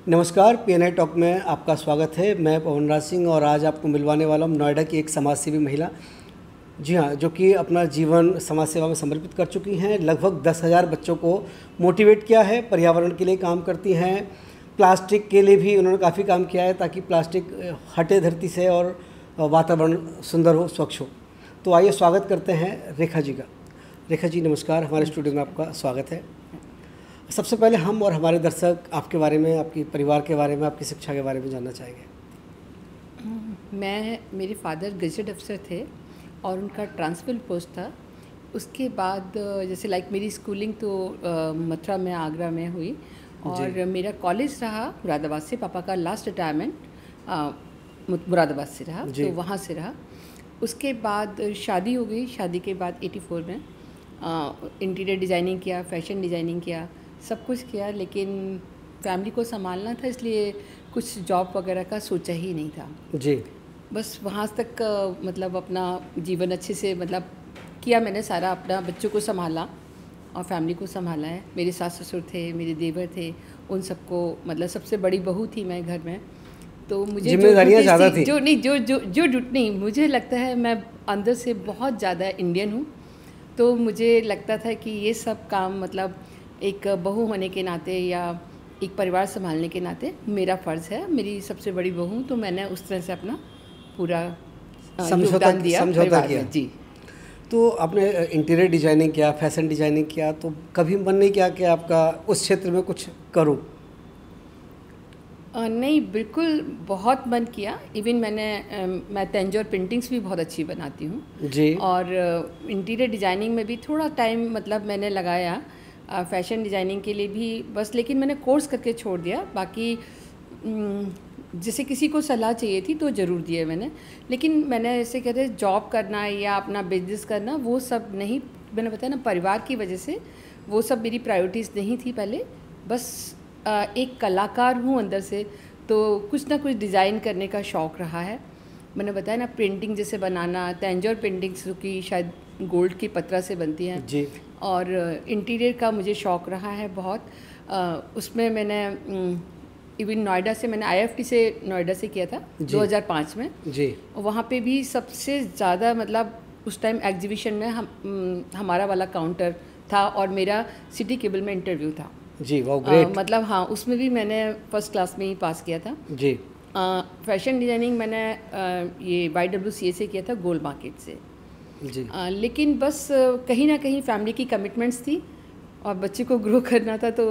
नमस्कार, PNI talk में आपका स्वागत है। मैं पवन राज सिंह और आज आपको मिलवाने वाला हूँ नोएडा की एक समाजसेवी महिला, जी हाँ, जो कि अपना जीवन समाज सेवा में समर्पित कर चुकी हैं। लगभग 10,000 बच्चों को मोटिवेट किया है, पर्यावरण के लिए काम करती हैं। प्लास्टिक के लिए भी उन्होंने काफ़ी काम किया है ताकि प्लास्टिक हटे धरती से और वातावरण सुंदर हो, स्वच्छ हो। तो आइए स्वागत करते हैं रेखा जी का। रेखा जी नमस्कार, हमारे स्टूडियो में आपका स्वागत है। सबसे पहले हम और हमारे दर्शक आपके बारे में, आपके परिवार के बारे में, आपकी शिक्षा के बारे में जानना चाहेंगे। मेरे फादर गजेट अफसर थे और उनका ट्रांसफर पोस्ट था। उसके बाद जैसे मेरी स्कूलिंग तो मथुरा में, आगरा में हुई और मेरा कॉलेज रहा मुरादाबाद से। पापा का लास्ट रिटायरमेंट मुरादाबाद से रहा, तो वहाँ से रहा। उसके बाद शादी हो गई। शादी के बाद 84 में इंटीरियर डिज़ाइनिंग किया, फैशन डिज़ाइनिंग किया, सब कुछ किया, लेकिन फैमिली को संभालना था, इसलिए कुछ जॉब वगैरह का सोचा ही नहीं था जी। बस वहाँ तक अपना जीवन अच्छे से किया मैंने सारा। अपना बच्चों को संभाला और फैमिली को संभाला है। मेरे सास ससुर थे, मेरे देवर थे, उन सबको सबसे बड़ी बहू थी मैं घर में। तो मुझे जिम्मेदारियाँ ज़्यादा थी। मुझे लगता है मैं अंदर से बहुत ज़्यादा इंडियन हूँ, तो मुझे लगता था कि ये सब काम एक बहू होने के नाते या एक परिवार संभालने के नाते मेरा फ़र्ज़ है। मेरी सबसे बड़ी बहू, तो मैंने उस तरह से अपना पूरा समझौता किया जी। तो आपने इंटीरियर डिज़ाइनिंग किया, फैशन डिज़ाइनिंग किया, तो कभी मन नहीं किया कि आपका उस क्षेत्र में कुछ करूं? नहीं, बिल्कुल बहुत मन किया। इवन मैं तंजौर पेंटिंग्स भी बहुत अच्छी बनाती हूँ जी। और इंटीरियर डिज़ाइनिंग में भी थोड़ा टाइम मैंने लगाया, फैशन डिज़ाइनिंग के लिए भी बस, लेकिन मैंने कोर्स करके छोड़ दिया। बाकी जैसे किसी को सलाह चाहिए थी तो ज़रूर दिए मैंने, लेकिन मैंने ऐसे कहते जॉब करना या अपना बिजनेस करना वो सब नहीं। मैंने बताया ना, परिवार की वजह से वो सब मेरी प्रायोरिटीज़ नहीं थी पहले। बस एक कलाकार हूँ अंदर से, तो कुछ ना कुछ डिज़ाइन करने का शौक़ रहा है। मैंने बताया ना, पेंटिंग जैसे बनाना, तंजौर पेंटिंग्स जो कि शायद गोल्ड की पत्रा से बनती हैं जी, और इंटीरियर का मुझे शौक़ रहा है बहुत। उसमें मैंने इवन नोएडा से, मैंने IFT से नोएडा से किया था 2005 में जी। वहाँ पे भी सबसे ज़्यादा उस टाइम एग्जीबिशन में हमारा वाला काउंटर था और मेरा सिटी केबल में इंटरव्यू था जी। वाह, ग्रेट। हाँ, उसमें भी मैंने फर्स्ट क्लास में ही पास किया था जी। फैशन डिज़ाइनिंग मैंने ये YWCA से किया था, गोल्ड मार्केट से जी। लेकिन बस कहीं ना कहीं फैमिली की कमिटमेंट्स थी और बच्चे को ग्रो करना था, तो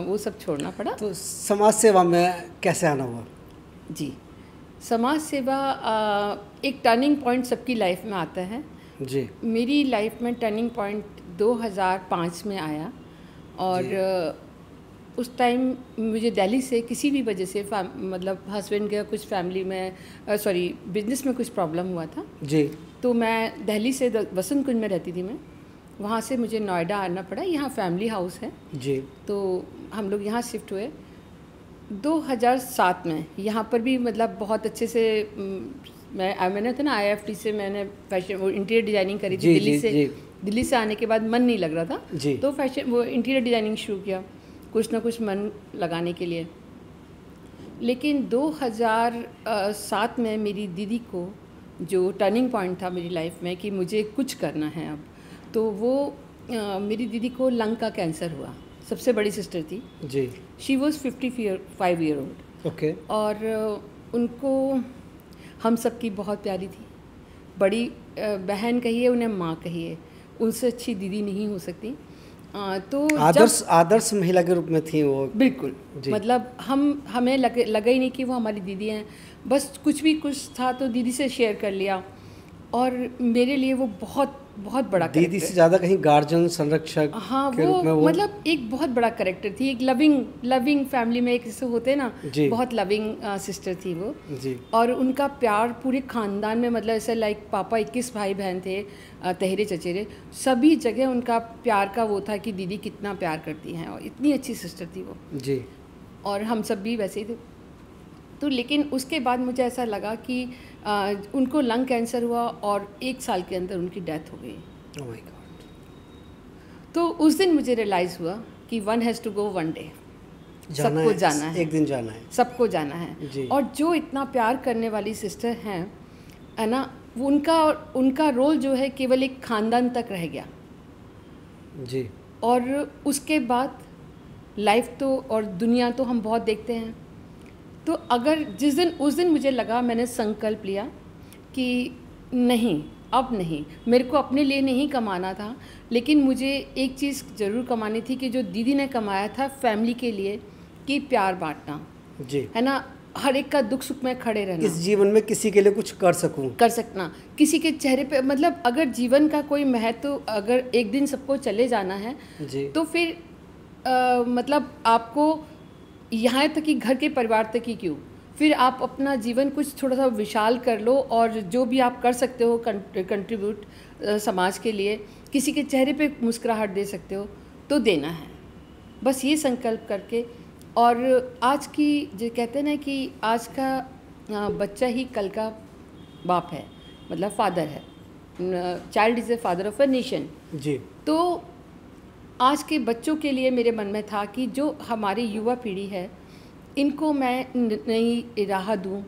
वो सब छोड़ना पड़ा। तो समाज सेवा में कैसे आना हुआ? जी, समाज सेवा एक टर्निंग पॉइंट सबकी लाइफ में आता है जी। मेरी लाइफ में टर्निंग पॉइंट 2005 में आया और उस टाइम मुझे दिल्ली से किसी भी वजह से हस्बैंड का कुछ फैमिली में बिजनेस में कुछ प्रॉब्लम हुआ था जी। तो मैं दिल्ली से वसंत कुंज में रहती थी मैं, वहाँ से मुझे नोएडा आना पड़ा। यहाँ फैमिली हाउस है जी, तो हम लोग यहाँ शिफ्ट हुए 2007 में। यहाँ पर भी बहुत अच्छे से मैंने था ना IFT से मैंने फैशन इंटीरियर डिज़ाइनिंग करी थी दिल्ली से आने के बाद मन नहीं लग रहा था जी। तो इंटीरियर डिज़ाइनिंग शुरू किया, कुछ ना कुछ मन लगाने के लिए। लेकिन 2007 में मेरी दीदी को जो टर्निंग पॉइंट था मेरी लाइफ में कि मुझे कुछ करना है अब, तो वो मेरी दीदी को लंग का कैंसर हुआ। सबसे बड़ी सिस्टर थी जी। She was 55 year old. Okay. और उनको हम सब की बहुत प्यारी थी, बड़ी बहन कहिए, उन्हें माँ कहिए, उनसे अच्छी दीदी नहीं हो सकती। तो आदर्श महिला के रूप में थी वो, बिल्कुल। हमें लगा ही नहीं कि वो हमारी दीदी हैं। बस कुछ था तो दीदी से शेयर कर लिया और मेरे लिए वो बहुत बड़ा दीदी से ज़्यादा कहीं गार्जियन, संरक्षक। हाँ, के रूप में वो एक बहुत बड़ा कैरेक्टर थी। एक लविंग फैमिली में एक जैसे होते हैं ना, बहुत लविंग सिस्टर थी वो जी। और उनका प्यार पूरे ख़ानदान में ऐसे पापा 21 भाई बहन थे, तहेरे चचेरे, सभी जगह उनका प्यार का वो था कि दीदी कितना प्यार करती हैं, और इतनी अच्छी सिस्टर थी वो जी। और हम सब भी वैसे ही थे। तो लेकिन उसके बाद मुझे ऐसा लगा कि उनको लंग कैंसर हुआ और 1 साल के अंदर उनकी डेथ हो गई। Oh my God. तो उस दिन मुझे रियलाइज़ हुआ कि one has to go one day. सबको जाना है, एक दिन जाना है, सबको जाना है। और जो इतना प्यार करने वाली सिस्टर हैं, है ना, वो उनका रोल जो है केवल एक ख़ानदान तक रह गया जी। और उसके बाद लाइफ तो और दुनिया तो हम बहुत देखते हैं। तो अगर उस दिन मुझे लगा, मैंने संकल्प लिया कि नहीं, अब नहीं, मेरे को अपने लिए नहीं कमाना था, लेकिन मुझे एक चीज़ ज़रूर कमानी थी कि जो दीदी ने कमाया था फैमिली के लिए, कि प्यार बांटना जी, है ना, हर एक का दुख सुख में खड़े रहना, इस जीवन में किसी के लिए कुछ कर सकना, किसी के चेहरे पे, मतलब अगर जीवन का कोई महत्व, अगर एक दिन सबको चले जाना है जी, तो फिर मतलब आपको यहाँ तक कि घर के परिवार तक ही क्यों, फिर आप अपना जीवन कुछ थोड़ा सा विशाल कर लो और जो भी आप कर सकते हो कंट्रीब्यूट समाज के लिए, किसी के चेहरे पे मुस्कुराहट दे सकते हो तो देना है, बस ये संकल्प करके। और आज की जो कहते हैं ना कि आज का बच्चा ही कल का बाप है, मतलब फादर है, child is a father of a nation जी। तो आज के बच्चों के लिए मेरे मन में था कि जो हमारी युवा पीढ़ी है, इनको मैं नई राह दूँ,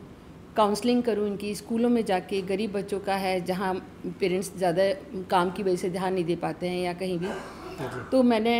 काउंसलिंग करूँ इनकी, स्कूलों में जाके, गरीब बच्चों का है जहाँ पेरेंट्स ज़्यादा काम की वजह से ध्यान नहीं दे पाते हैं या कहीं भी, तो मैंने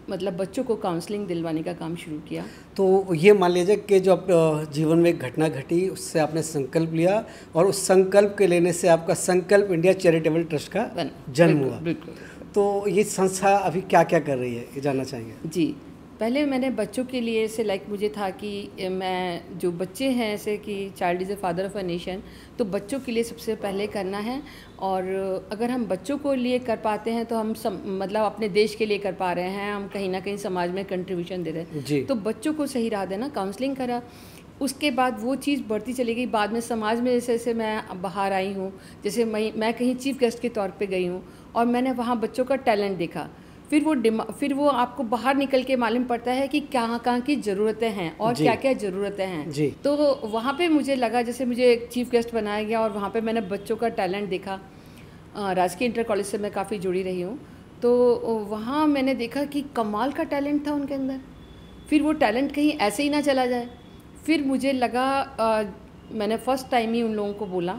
मतलब बच्चों को काउंसलिंग दिलवाने का काम शुरू किया। तो ये मान लीजिए कि जो आप जीवन में एक घटना घटी, उससे आपने संकल्प लिया और उस संकल्प के लेने से आपका संकल्प इंडिया चैरिटेबल ट्रस्ट का जन्म हुआ। बिल्कुल। तो ये संस्था अभी क्या क्या कर रही है, ये जानना चाहेंगे। जी, पहले मैंने बच्चों के लिए ऐसे मुझे था कि मैं जो बच्चे हैं ऐसे कि child is a father of a nation, तो बच्चों के लिए सबसे पहले करना है। और अगर हम बच्चों को लिए कर पाते हैं तो हम मतलब अपने देश के लिए कर पा रहे हैं, हम कहीं ना कहीं समाज में कंट्रीब्यूशन दे रहे हैं। तो बच्चों को सही राह देना, काउंसलिंग करा, उसके बाद वो चीज़ बढ़ती चली गई। बाद में समाज में जैसे जैसे मैं बाहर आई हूँ, जैसे मैं कहीं चीफ गेस्ट के तौर पे गई हूँ और मैंने वहाँ बच्चों का टैलेंट देखा, फिर वो आपको बाहर निकल के मालूम पड़ता है कि कहाँ की ज़रूरतें हैं और क्या क्या ज़रूरतें हैं। तो वहाँ पे मुझे लगा, जैसे मुझे एक चीफ गेस्ट बनाया गया और वहाँ पे मैंने बच्चों का टैलेंट देखा। राजकीय इंटर कॉलेज से मैं काफ़ी जुड़ी रही हूँ, तो वहाँ मैंने देखा कि कमाल का टैलेंट था उनके अंदर। फिर वो टैलेंट कहीं ऐसे ही ना चला जाए। फिर मुझे लगा, मैंने फ़र्स्ट टाइम ही उन लोगों को बोला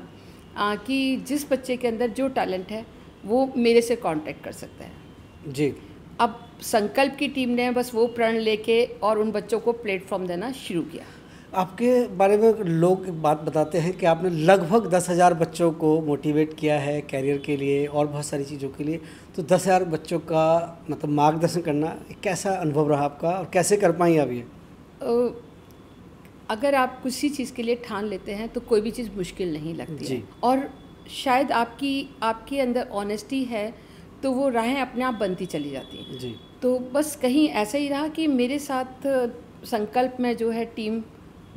कि जिस बच्चे के अंदर जो टैलेंट है वो मेरे से कांटेक्ट कर सकता है जी। अब संकल्प की टीम ने बस वो प्रण लेके और उन बच्चों को प्लेटफॉर्म देना शुरू किया। आपके बारे में लोग बात बताते हैं कि आपने लगभग 10,000 बच्चों को मोटिवेट किया है कैरियर के लिए और बहुत सारी चीज़ों के लिए। तो 10,000 बच्चों का मतलब मार्गदर्शन करना कैसा अनुभव रहा आपका और कैसे कर पाई आप ये? अगर आप किसी चीज़ के लिए ठान लेते हैं तो कोई भी चीज़ मुश्किल नहीं लगती है, और शायद आपके अंदर ऑनेस्टी है तो वो राहें अपने आप बनती चली जाती हैं जी। तो बस कहीं ऐसा ही रहा कि मेरे साथ संकल्प में जो है टीम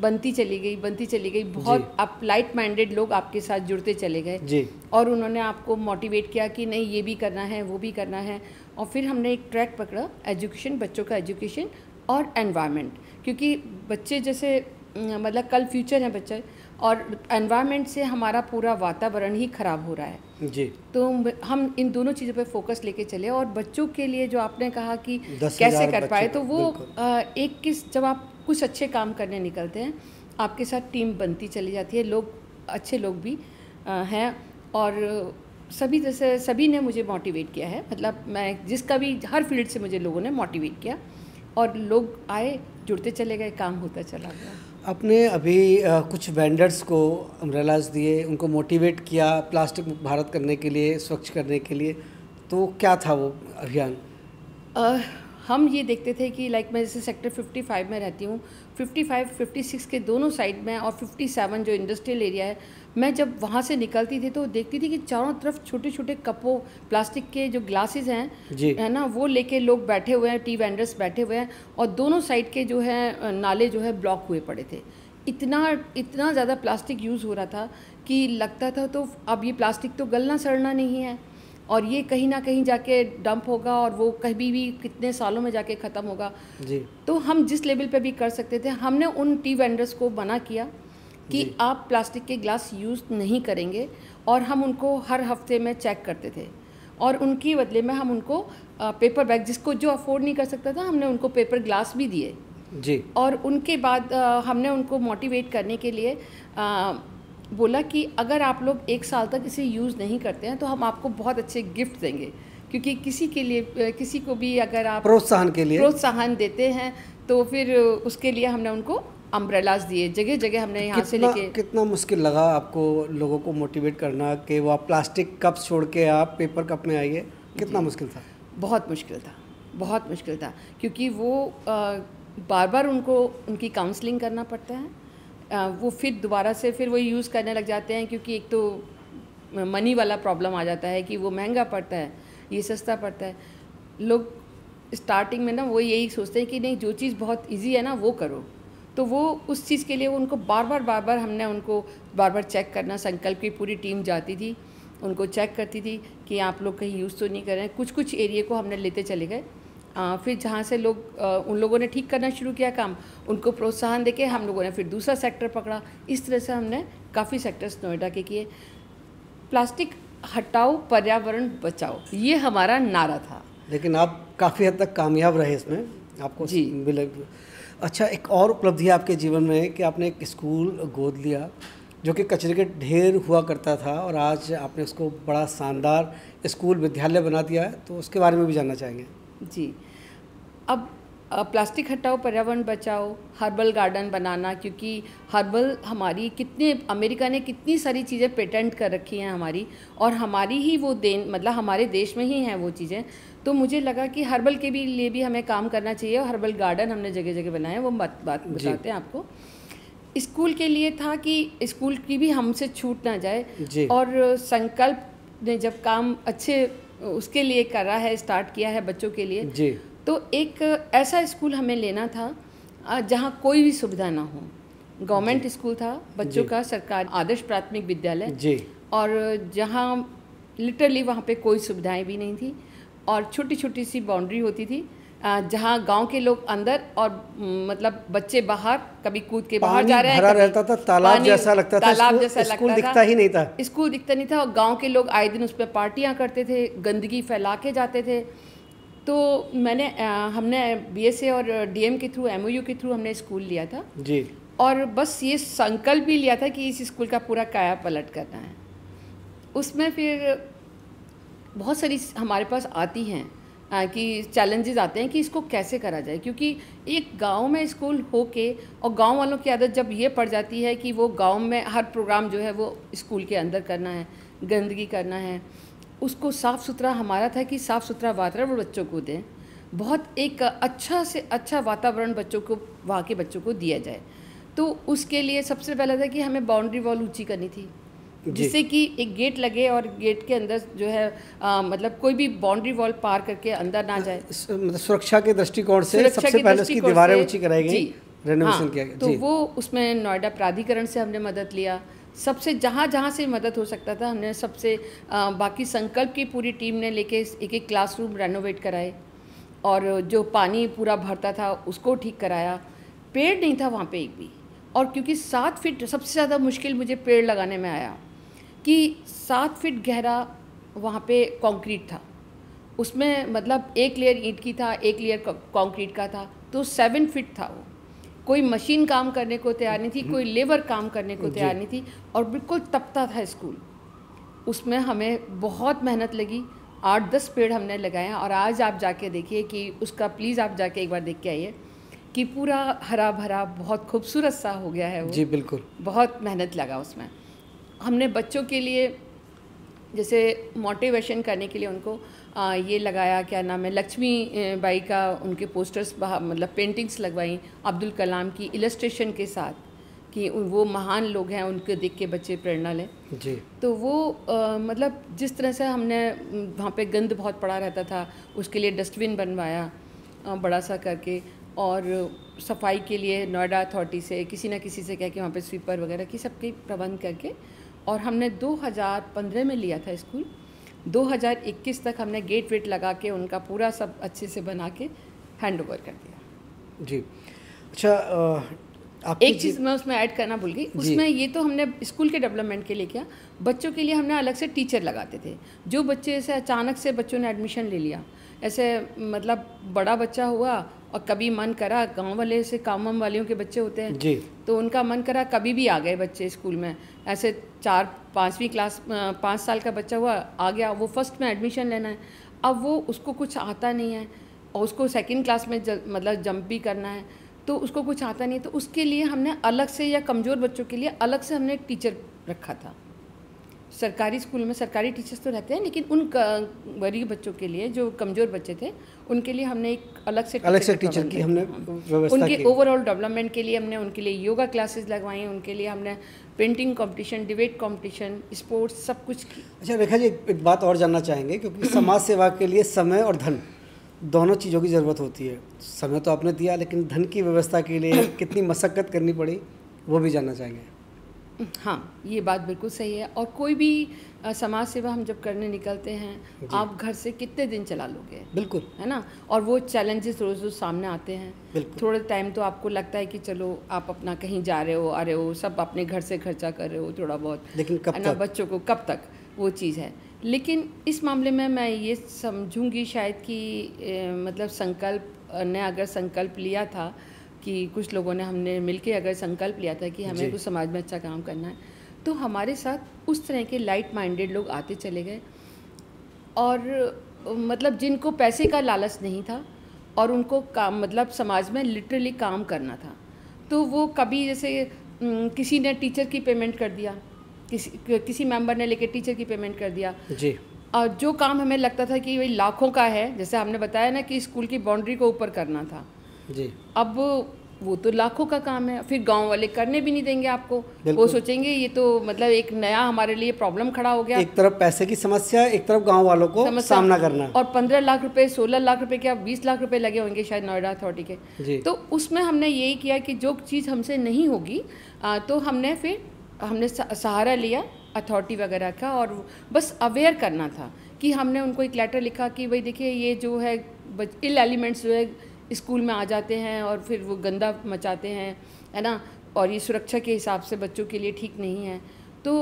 बनती चली गई। बहुत आप लाइट माइंडेड लोग आपके साथ जुड़ते चले गए जी। और उन्होंने आपको मोटिवेट किया कि नहीं ये भी करना है, वो भी करना है। और फिर हमने एक ट्रैक पकड़ा, एजुकेशन, बच्चों का एजुकेशन और एनवायरनमेंट, क्योंकि बच्चे जैसे मतलब कल फ्यूचर है बच्चे, और एनवायरनमेंट से हमारा पूरा वातावरण ही ख़राब हो रहा है जी। तो हम इन दोनों चीज़ों पे फोकस लेके चले। और बच्चों के लिए जो आपने कहा कि कैसे कर पाए, तो वो एक किस जब आप कुछ अच्छे काम करने निकलते हैं आपके साथ टीम बनती चली जाती है, लोग अच्छे लोग भी हैं और सभी ने मुझे मोटिवेट किया है। मतलब मैं जिसका भी हर फील्ड से मुझे लोगों ने मोटिवेट किया और लोग आए, जुड़ते चले गए, काम होता चला गया। आपने अभी कुछ वेंडर्स को अम्ब्रेलाज दिए, उनको मोटिवेट किया प्लास्टिक मुक्त भारत करने के लिए, स्वच्छ करने के लिए, तो क्या था वो अभियान? हम ये देखते थे कि मैं जैसे सेक्टर 55 में रहती हूँ, 55, 56 के दोनों साइड में और 57 जो इंडस्ट्रियल एरिया है, मैं जब वहाँ से निकलती थी तो देखती थी कि चारों तरफ छोटे छोटे कपों, प्लास्टिक के जो ग्लासेस हैं है ना, वो लेके लोग बैठे हुए हैं, टी वेंडर्स बैठे हुए हैं और दोनों साइड के जो है नाले जो है ब्लॉक हुए पड़े थे। इतना ज़्यादा प्लास्टिक यूज़ हो रहा था कि लगता था तो अब ये प्लास्टिक तो गलना सड़ना नहीं है और ये कहीं ना कहीं जाके डंप होगा और वो कभी भी कितने सालों में जाके ख़त्म होगा जी। तो हम जिस लेवल पे भी कर सकते थे, हमने उन टी वेंडर्स को मना किया कि आप प्लास्टिक के ग्लास यूज़ नहीं करेंगे और हम उनको हर हफ्ते में चेक करते थे और उनके बदले में हम उनको पेपर बैग, जिसको जो अफोर्ड नहीं कर सकता था, हमने उनको पेपर ग्लास भी दिए जी। और उनके बाद हमने उनको मोटिवेट करने के लिए बोला कि अगर आप लोग 1 साल तक इसे यूज़ नहीं करते हैं तो हम आपको बहुत अच्छे गिफ्ट देंगे, क्योंकि किसी के लिए, किसी को भी अगर आप प्रोत्साहन देते हैं तो फिर उसके लिए हमने उनको अम्ब्रेलाज दिए, जगह जगह हमने यहाँ से लेके। कितना मुश्किल लगा आपको लोगों को मोटिवेट करना कि वो आप प्लास्टिक कप छोड़ के आप पेपर कप में आइए? कितना मुश्किल था? बहुत मुश्किल था, बहुत मुश्किल था, क्योंकि वो बार बार उनको उनकी काउंसलिंग करना पड़ता है, वो फिर दोबारा से फिर वो यूज़ करने लग जाते हैं, क्योंकि एक तो मनी वाला प्रॉब्लम आ जाता है कि वो महंगा पड़ता है, ये सस्ता पड़ता है। लोग स्टार्टिंग में ना वो यही सोचते हैं कि नहीं, जो चीज़ बहुत इजी है ना वो करो, तो वो उस चीज़ के लिए उनको बार बार हमने उनको बार बार चेक करना, संकल्प की पूरी टीम जाती थी, उनको चेक करती थी कि आप लोग कहीं यूज़ तो नहीं कर रहे हैं। कुछ एरिया को हमने लेते चले गए, फिर जहाँ से लोग उन लोगों ने ठीक करना शुरू किया काम, उनको प्रोत्साहन देके हम लोगों ने फिर दूसरा सेक्टर पकड़ा। इस तरह से हमने काफ़ी सेक्टर्स नोएडा के किए। प्लास्टिक हटाओ, पर्यावरण बचाओ, ये हमारा नारा था। लेकिन आप काफ़ी हद तक कामयाब रहे इसमें, आपको जी मिले। अच्छा, एक और उपलब्धि आपके जीवन में कि आपने एक स्कूल गोद लिया जो कि कचरे के ढेर हुआ करता था, और आज आपने उसको बड़ा शानदार स्कूल विद्यालय बना दिया है, तो उसके बारे में भी जानना चाहेंगे। जी, अब प्लास्टिक हटाओ, पर्यावरण बचाओ, हर्बल गार्डन बनाना, क्योंकि हर्बल हमारी कितने, अमेरिका ने कितनी सारी चीज़ें पेटेंट कर रखी हैं हमारी, और हमारी ही वो देन, मतलब हमारे देश में ही हैं वो चीज़ें। तो मुझे लगा कि हर्बल के भी लिए भी हमें काम करना चाहिए, और हर्बल गार्डन हमने जगह जगह बनाए, वो बात बताते हैं आपको। स्कूल के लिए था कि स्कूल की भी हमसे छूट ना जाए, और संकल्प ने जब काम अच्छे उसके लिए करा है, स्टार्ट किया है बच्चों के लिए जी। तो एक ऐसा स्कूल हमें लेना था जहाँ कोई भी सुविधा ना हो। गवर्नमेंट स्कूल था बच्चों का, सरकार आदर्श प्राथमिक विद्यालय जी, और जहाँ लिटरली वहाँ पे कोई सुविधाएं भी नहीं थी, और छोटी छोटी सी बाउंड्री होती थी, जहाँ गांव के लोग अंदर और मतलब बच्चे बाहर, कभी कूद के बाहर जा रहे हैं, भरा रहता था, तालाब जैसा लगता था, तालाब जैसा स्कूल दिखता ही नहीं था, स्कूल दिखता नहीं था, और गांव के लोग आए दिन उस पर पार्टियां करते थे, गंदगी फैला के जाते थे। तो हमने BSA और DM के थ्रू, MOU के थ्रू हमने स्कूल लिया था जी, और बस ये संकल्प भी लिया था कि इस स्कूल का पूरा काया पलट करना है। उसमें फिर बहुत सारी हमारे पास आती हैं कि चैलेंजेस आते हैं कि इसको कैसे करा जाए, क्योंकि एक गांव में स्कूल होके और गांव वालों की आदत जब ये पड़ जाती है कि वो गांव में हर प्रोग्राम जो है वो स्कूल के अंदर करना है, गंदगी करना है, उसको साफ़ सुथरा, हमारा था कि साफ़ सुथरा वातावरण बच्चों को दें, बहुत एक अच्छा से अच्छा वातावरण बच्चों को, वहाँ के बच्चों को दिया जाए। तो उसके लिए सबसे पहला था कि हमें बाउंड्री वॉल ऊंची करनी थी, जिससे कि एक गेट लगे और गेट के अंदर जो है मतलब कोई भी बाउंड्री वॉल पार करके अंदर ना जाए। मतलब सुरक्षा के दृष्टिकोण से सबसे पहले उसकी दीवारें ऊंची कराई गई, रेनोवेशन किया गया। तो वो उसमें नोएडा प्राधिकरण से हमने मदद लिया, सबसे जहाँ से मदद हो सकता था हमने सबसे, बाकी संकल्प की पूरी टीम ने लेके एक क्लासरूम रेनोवेट कराए, और जो पानी पूरा भरता था उसको ठीक कराया। पेड़ नहीं था वहाँ पे एक भी, और क्योंकि 7 फीट सबसे ज़्यादा मुश्किल मुझे पेड़ लगाने में आया कि 7 फीट गहरा वहाँ पे कंक्रीट था, उसमें मतलब एक लेयर ईंट की था, एक लेयर कंक्रीट का था, तो 7 फीट था वो। कोई मशीन काम करने को तैयार नहीं थी, कोई लेबर काम करने को तैयार नहीं थी, और बिल्कुल तपता था स्कूल। उसमें हमें बहुत मेहनत लगी, 8-10 पेड़ हमने लगाए, और आज आप जाके देखिए कि उसका, प्लीज़ आप जाके एक बार देख के आइए कि पूरा हरा भरा बहुत खूबसूरत सा हो गया है वो। जी बिल्कुल, बहुत मेहनत लगा उसमें। हमने बच्चों के लिए जैसे मोटिवेशन करने के लिए उनको ये लगाया, क्या नाम है, लक्ष्मी बाई का उनके पोस्टर्स, मतलब पेंटिंग्स लगवाई अब्दुल कलाम की इलस्ट्रेशन के साथ, कि वो महान लोग हैं, उनके देख के बच्चे प्रेरणा लें जी। तो वो मतलब जिस तरह से हमने वहाँ पे गंद बहुत पड़ा रहता था, उसके लिए डस्टबिन बनवाया बड़ा सा करके, और सफाई के लिए नोएडा अथॉरिटी से किसी न किसी से कह के वहाँ पे स्वीपर वगैरह की सबके प्रबंध करके, और हमने 2015 में लिया था स्कूल। 2021 तक हमने गेट वेट लगा के उनका पूरा सब अच्छे से बना के हैंड ओवर कर दिया जी। अच्छा, एक चीज़ मैं उसमें ऐड करना भूल गई, उसमें ये तो हमने स्कूल के डेवलपमेंट के लिए किया, बच्चों के लिए हमने अलग से टीचर लगाते थे। जो बच्चे ऐसे अचानक से बच्चों ने एडमिशन ले लिया, ऐसे मतलब बड़ा बच्चा हुआ और कभी मन करा, गांव वाले से काम वालियों के बच्चे होते हैं जी, तो उनका मन करा कभी भी आ गए बच्चे स्कूल में, ऐसे 4-5वीं क्लास 5 साल का बच्चा हुआ आ गया, वो फर्स्ट में एडमिशन लेना है, अब वो उसको कुछ आता नहीं है और उसको सेकंड क्लास में मतलब जंप भी करना है, तो उसको कुछ आता नहीं है, तो उसके लिए हमने अलग से, या कमज़ोर बच्चों के लिए अलग से हमने एक टीचर रखा था। सरकारी स्कूल में सरकारी टीचर्स तो रहते हैं, लेकिन उन गरीब बच्चों के लिए जो कमज़ोर बच्चे थे उनके लिए हमने एक अलग से टीचर की हमने व्यवस्था उनके की। ओवरऑल डेवलपमेंट के लिए हमने उनके लिए योगा क्लासेस लगवाई, उनके लिए हमने painting competition, debate competition, sports, सब कुछ की। अच्छा रेखा जी, एक बात और जानना चाहेंगे, क्योंकि समाज सेवा के लिए समय और धन दोनों चीज़ों की ज़रूरत होती है। समय तो आपने दिया, लेकिन धन की व्यवस्था के लिए कितनी मशक्क़त करनी पड़ी वो भी जानना चाहेंगे। हाँ, ये बात बिल्कुल सही है। और कोई भी समाज सेवा हम जब करने निकलते हैं, आप घर से कितने दिन चला लोगे? बिल्कुल, है ना। और वो चैलेंजेस रोज़ रोज़ सामने आते हैं। थोड़े टाइम तो आपको लगता है कि चलो आप अपना कहीं जा रहे हो, आ रहे हो, सब अपने घर से खर्चा कर रहे हो थोड़ा बहुत, लेकिन कब है ना, बच्चों को कब तक वो चीज़ है। लेकिन इस मामले में मैं ये समझूंगी शायद कि मतलब संकल्प ने अगर संकल्प लिया था कि कुछ लोगों ने, हमने मिलके अगर संकल्प लिया था कि हमें कुछ समाज में अच्छा काम करना है, तो हमारे साथ उस तरह के लाइट माइंडेड लोग आते चले गए, और मतलब जिनको पैसे का लालच नहीं था और उनको काम, मतलब समाज में लिटरली काम करना था, तो वो कभी जैसे किसी ने टीचर की पेमेंट कर दिया, किसी मेंबर ने लेके टीचर की पेमेंट कर दिया जी, और जो काम हमें लगता था कि वही लाखों का है, जैसे हमने बताया ना कि स्कूल की बाउंड्री को ऊपर करना था जी, अब वो तो लाखों का काम है, फिर गांव वाले करने भी नहीं देंगे आपको। वो सोचेंगे ये तो मतलब एक नया हमारे लिए प्रॉब्लम खड़ा हो गया, एक तरफ पैसे की समस्या, एक तरफ गांव वालों को सामना करना, और 15 लाख रुपए, 16 लाख रुपए, क्या 20 लाख रुपए लगे होंगे शायद नोएडा अथॉरिटी के। तो उसमें हमने यही किया कि जो चीज़ हमसे नहीं होगी तो हमने सहारा लिया अथॉरिटी वगैरह का, और बस अवेयर करना था कि हमने उनको एक लेटर लिखा कि भाई देखिए ये जो है इल एलिमेंट्स जो है स्कूल में आ जाते हैं और फिर वो गंदा मचाते हैं, है ना, और ये सुरक्षा के हिसाब से बच्चों के लिए ठीक नहीं है। तो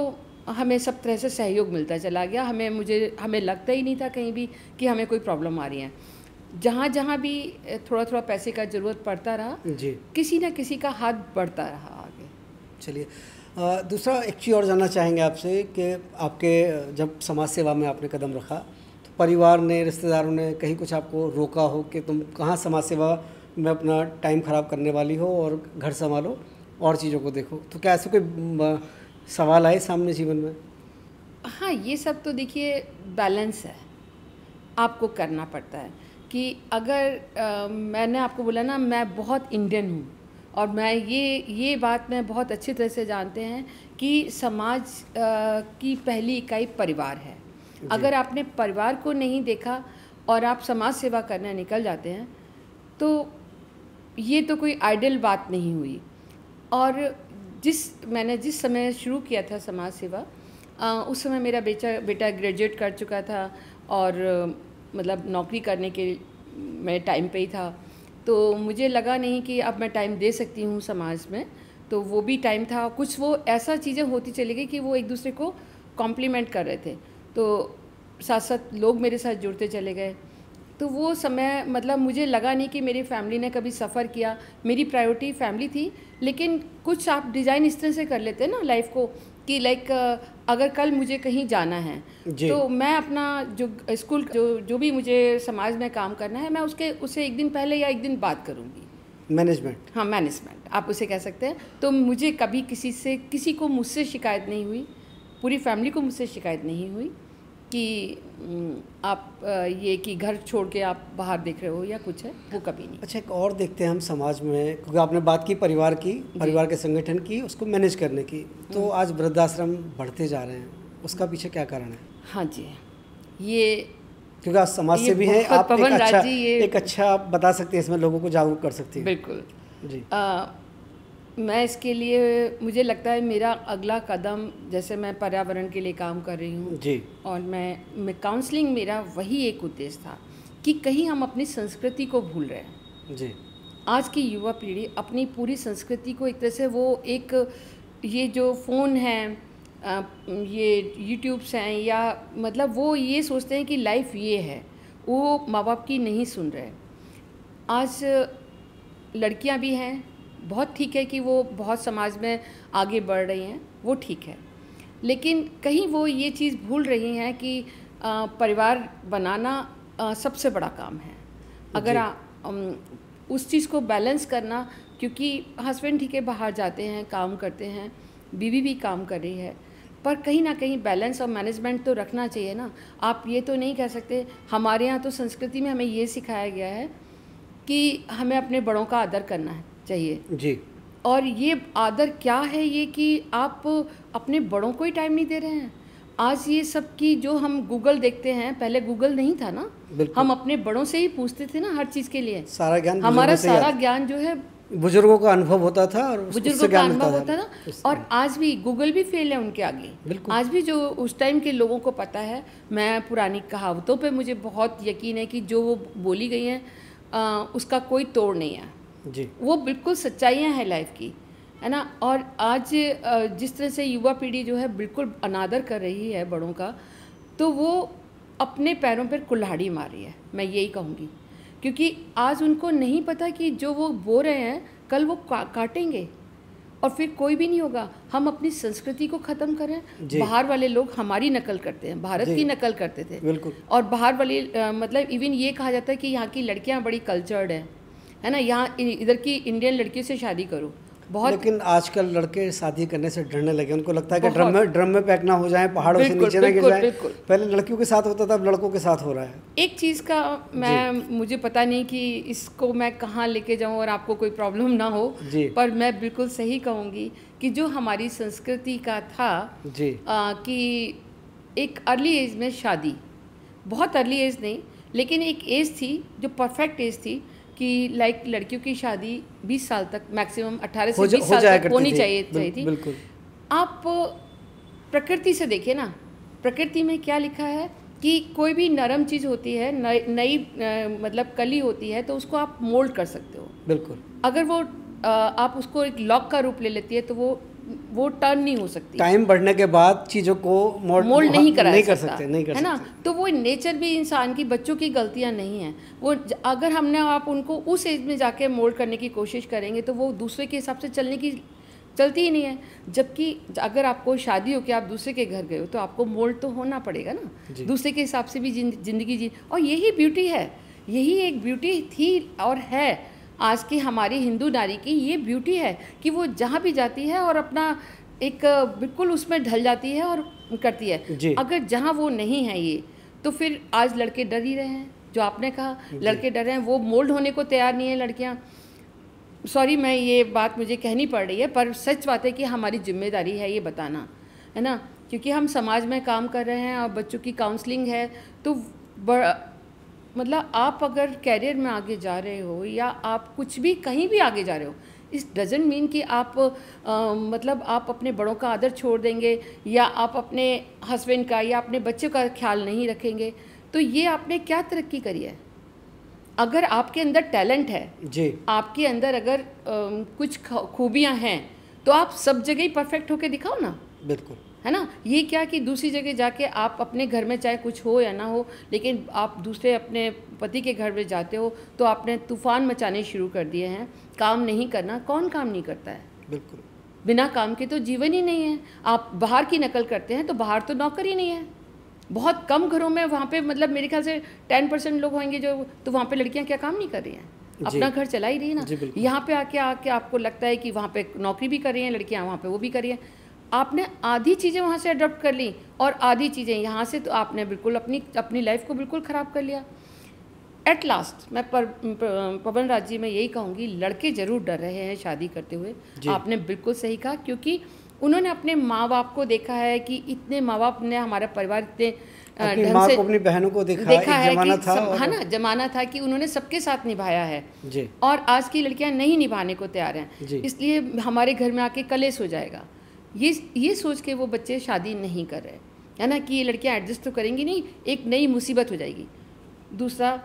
हमें सब तरह से सहयोग मिलता चला गया, हमें लगता ही नहीं था कहीं भी कि हमें कोई प्रॉब्लम आ रही है। जहाँ जहाँ भी थोड़ा थोड़ा पैसे का ज़रूरत पड़ता रहा जी, किसी न किसी का हाथ बढ़ता रहा आगे। चलिए, दूसरा एक चीज़ और जानना चाहेंगे आपसे कि आपके जब समाज सेवा में आपने कदम रखा, परिवार ने, रिश्तेदारों ने कहीं कुछ आपको रोका हो कि तुम कहाँ समाज सेवा में अपना टाइम ख़राब करने वाली हो और घर संभालो और चीज़ों को देखो, तो क्या ऐसे कोई सवाल आए सामने जीवन में? हाँ, ये सब तो देखिए बैलेंस है, आपको करना पड़ता है कि अगर मैंने आपको बोला ना, मैं बहुत इंडियन हूँ और मैं ये बात मैं बहुत अच्छी तरह से जानते हैं कि समाज की पहली इकाई परिवार है। अगर आपने परिवार को नहीं देखा और आप समाज सेवा करने निकल जाते हैं तो ये तो कोई आइडियल बात नहीं हुई। और मैंने जिस समय शुरू किया था समाज सेवा, उस समय मेरा बेटा ग्रेजुएट कर चुका था और मतलब नौकरी करने के मैं टाइम पे ही था, तो मुझे लगा नहीं कि अब मैं टाइम दे सकती हूँ समाज में, तो वो भी टाइम था। कुछ वो ऐसा चीज़ें होती चली गई कि वो एक दूसरे को कॉम्प्लीमेंट कर रहे थे, तो साथ साथ लोग मेरे साथ जुड़ते चले गए। तो वो समय मतलब मुझे लगा नहीं कि मेरी फैमिली ने कभी सफ़र किया, मेरी प्रायोरिटी फैमिली थी। लेकिन कुछ आप डिज़ाइन इस तरह से कर लेते हैं ना लाइफ को कि लाइक अगर कल मुझे कहीं जाना है तो मैं अपना जो स्कूल जो भी मुझे समाज में काम करना है, मैं उससे एक दिन पहले या एक दिन बाद करूँगी। मैनेजमेंट, हाँ मैनेजमेंट आप उसे कह सकते हैं। तो मुझे कभी किसी को मुझसे शिकायत नहीं हुई, पूरी फैमिली को मुझसे शिकायत नहीं हुई कि आप ये कि घर छोड़ के आप बाहर देख रहे हो या कुछ है, वो कभी नहीं। अच्छा, एक और देखते हैं हम समाज में, क्योंकि आपने बात की परिवार के संगठन की, उसको मैनेज करने की, तो आज वृद्धाश्रम बढ़ते जा रहे हैं, उसका पीछे क्या कारण है? हाँ जी, ये क्योंकि आज समाज से भी है, आप एक अच्छा आप बता सकते हैं, इसमें लोगों को जागरूक कर सकती हैं। बिल्कुल जी। मैं इसके लिए, मुझे लगता है मेरा अगला कदम, जैसे मैं पर्यावरण के लिए काम कर रही हूँ जी, और मैं काउंसलिंग, मेरा वही एक उद्देश्य था कि कहीं हम अपनी संस्कृति को भूल रहे हैं जी। आज की युवा पीढ़ी अपनी पूरी संस्कृति को एक तरह से वो एक ये जो फ़ोन है, ये यूट्यूब्स हैं, या मतलब वो ये सोचते हैं कि लाइफ ये है, वो माँ बाप की नहीं सुन रहे। आज लड़कियां भी हैं, बहुत ठीक है कि वो बहुत समाज में आगे बढ़ रही हैं, वो ठीक है, लेकिन कहीं वो ये चीज़ भूल रही हैं कि परिवार बनाना सबसे बड़ा काम है। अगर उस चीज़ को बैलेंस करना, क्योंकि हस्बैंड ठीक है बाहर जाते हैं, काम करते हैं, बीवी भी काम कर रही है, पर कहीं ना कहीं बैलेंस और मैनेजमेंट तो रखना चाहिए ना। आप ये तो नहीं कह सकते, हमारे यहाँ तो संस्कृति में हमें ये सिखाया गया है कि हमें अपने बड़ों का आदर करना चाहिए जी। और ये आदर क्या है, ये कि आप अपने बड़ों को ही टाइम नहीं दे रहे हैं। आज ये सब की जो हम गूगल देखते हैं, पहले गूगल नहीं था ना, हम अपने बड़ों से ही पूछते थे ना हर चीज़ के लिए। सारा ज्ञान, हमारा सारा ज्ञान जो है बुजुर्गों का अनुभव होता था और बुजुर्गों का अनुभव होता था। और आज भी गूगल भी फेल है उनके आगे। आज भी जो उस टाइम के लोगों को पता है, मैं पुरानी कहावतों पे मुझे बहुत यकीन है कि जो वो बोली गई हैं उसका कोई तोड़ नहीं है जी। वो बिल्कुल सच्चाइयाँ हैं लाइफ की, है ना। और आज जिस तरह से युवा पीढ़ी जो है बिल्कुल अनादर कर रही है बड़ों का, तो वो अपने पैरों पर कुल्हाड़ी मार रही है, मैं यही कहूँगी। क्योंकि आज उनको नहीं पता कि जो वो बो रहे हैं कल वो काटेंगे और फिर कोई भी नहीं होगा। हम अपनी संस्कृति को ख़त्म करें। बाहर वाले लोग हमारी नकल करते हैं, भारत की नकल करते थे, बिल्कुल। और बाहर वाली मतलब इवन ये कहा जाता है कि यहाँ की लड़कियाँ बड़ी कल्चर्ड है ना, यहाँ इधर की इंडियन लड़कियों से शादी करो बहुत। लेकिन आजकल लड़के शादी करने से डरने लगे, उनको लगता है कि ड्रम में पैक ना हो जाए, पहाड़ों से नीचे ना गिर जाए। पहले लड़कियों के साथ होता था, अब लड़कों के साथ हो रहा है। एक चीज़ का मुझे पता नहीं कि इसको मैं कहाँ लेके जाऊँ और आपको कोई प्रॉब्लम ना हो, पर मैं बिल्कुल सही कहूँगी कि जो हमारी संस्कृति का था जी कि एक अर्ली एज में शादी, बहुत अर्ली एज नहीं लेकिन एक एज थी जो परफेक्ट एज थी कि लाइक लड़कियों की शादी 20 साल तक, मैक्सिमम 18 से 20 साल तक होनी चाहिए थी। बिल्कुल। आप प्रकृति से देखिए ना, प्रकृति में क्या लिखा है कि कोई भी नरम चीज़ होती है, नई मतलब कली होती है, तो उसको आप मोल्ड कर सकते हो। बिल्कुल। अगर वो आप उसको एक लॉक का रूप ले लेती है तो वो टर्न नहीं हो सकती। टाइम बढ़ने के बाद चीज़ों को मोल्ड नहीं कर सकते, है ना। तो वो नेचर भी इंसान की, बच्चों की गलतियां नहीं हैं वो। अगर हमने आप उनको उस एज में जाके मोल्ड करने की कोशिश करेंगे तो वो दूसरे के हिसाब से चलती ही नहीं है। जबकि अगर आपको शादी हो कि आप दूसरे के घर गए हो तो आपको मोल्ड तो होना पड़ेगा ना, दूसरे के हिसाब से भी जिंदगी जी। और यही ब्यूटी है, यही एक ब्यूटी थी और है आज की हमारी हिंदू नारी की। ये ब्यूटी है कि वो जहाँ भी जाती है और अपना एक बिल्कुल उसमें ढल जाती है और करती है। अगर जहाँ वो नहीं है ये, तो फिर आज लड़के डर ही रहे हैं, जो आपने कहा लड़के डर रहे हैं, वो मोल्ड होने को तैयार नहीं है लड़कियाँ। सॉरी, मैं ये बात मुझे कहनी पड़ रही है, पर सच बात है कि हमारी जिम्मेदारी है ये बताना, है ना। क्योंकि हम समाज में काम कर रहे हैं और बच्चों की काउंसलिंग है, तो मतलब आप अगर कैरियर में आगे जा रहे हो या आप कुछ भी कहीं भी आगे जा रहे हो, इस डजंट मीन कि आप मतलब आप अपने बड़ों का आदर छोड़ देंगे या आप अपने हस्बैंड का या अपने बच्चों का ख्याल नहीं रखेंगे। तो ये आपने क्या तरक्की करी है? अगर आपके अंदर टैलेंट है जी, आपके अंदर अगर कुछ खूबियाँ हैं, तो आप सब जगह ही परफेक्ट होके दिखाओ ना। बिल्कुल, है ना। ये क्या कि दूसरी जगह जाके आप अपने घर में चाहे कुछ हो या ना हो, लेकिन आप दूसरे अपने पति के घर में जाते हो तो आपने तूफान मचाने शुरू कर दिए हैं। काम नहीं करना, कौन काम नहीं करता है? बिल्कुल। बिना काम के तो जीवन ही नहीं है। आप बाहर की नकल करते हैं तो बाहर तो नौकरी नहीं है। बहुत कम घरों में, वहाँ पे मतलब मेरे ख्याल से 10% लोग होंगे जो, तो वहाँ पे लड़कियाँ क्या काम नहीं कर रही हैं, अपना घर चला ही रही है ना। यहाँ पे आके आपको लगता है कि वहाँ पे नौकरी भी कर रही हैं लड़कियाँ, वहाँ पे वो भी कर रही हैं। आपने आधी चीज़ें वहाँ से अडॉप्ट कर ली और आधी चीज़ें यहाँ से, तो आपने बिल्कुल अपनी लाइफ को बिल्कुल ख़राब कर लिया। एट लास्ट मैं पवन राज जी में यही कहूँगी, लड़के ज़रूर डर रहे हैं शादी करते हुए। आपने बिल्कुल सही कहा, क्योंकि उन्होंने अपने माँ बाप को देखा है कि इतने माँ बाप ने, हमारा परिवार इतने ढंग से, अपनी बहनों को देखा है कि है ना, जमाना था कि उन्होंने सबके साथ निभाया है जी। और आज की लड़कियाँ नहीं निभाने को तैयार हैं, इसलिए हमारे घर में आके कलेश हो जाएगा। ये सोच के वो बच्चे शादी नहीं कर रहे, है ना, कि ये लड़कियां एडजस्ट तो करेंगी नहीं, एक नई मुसीबत हो जाएगी। दूसरा,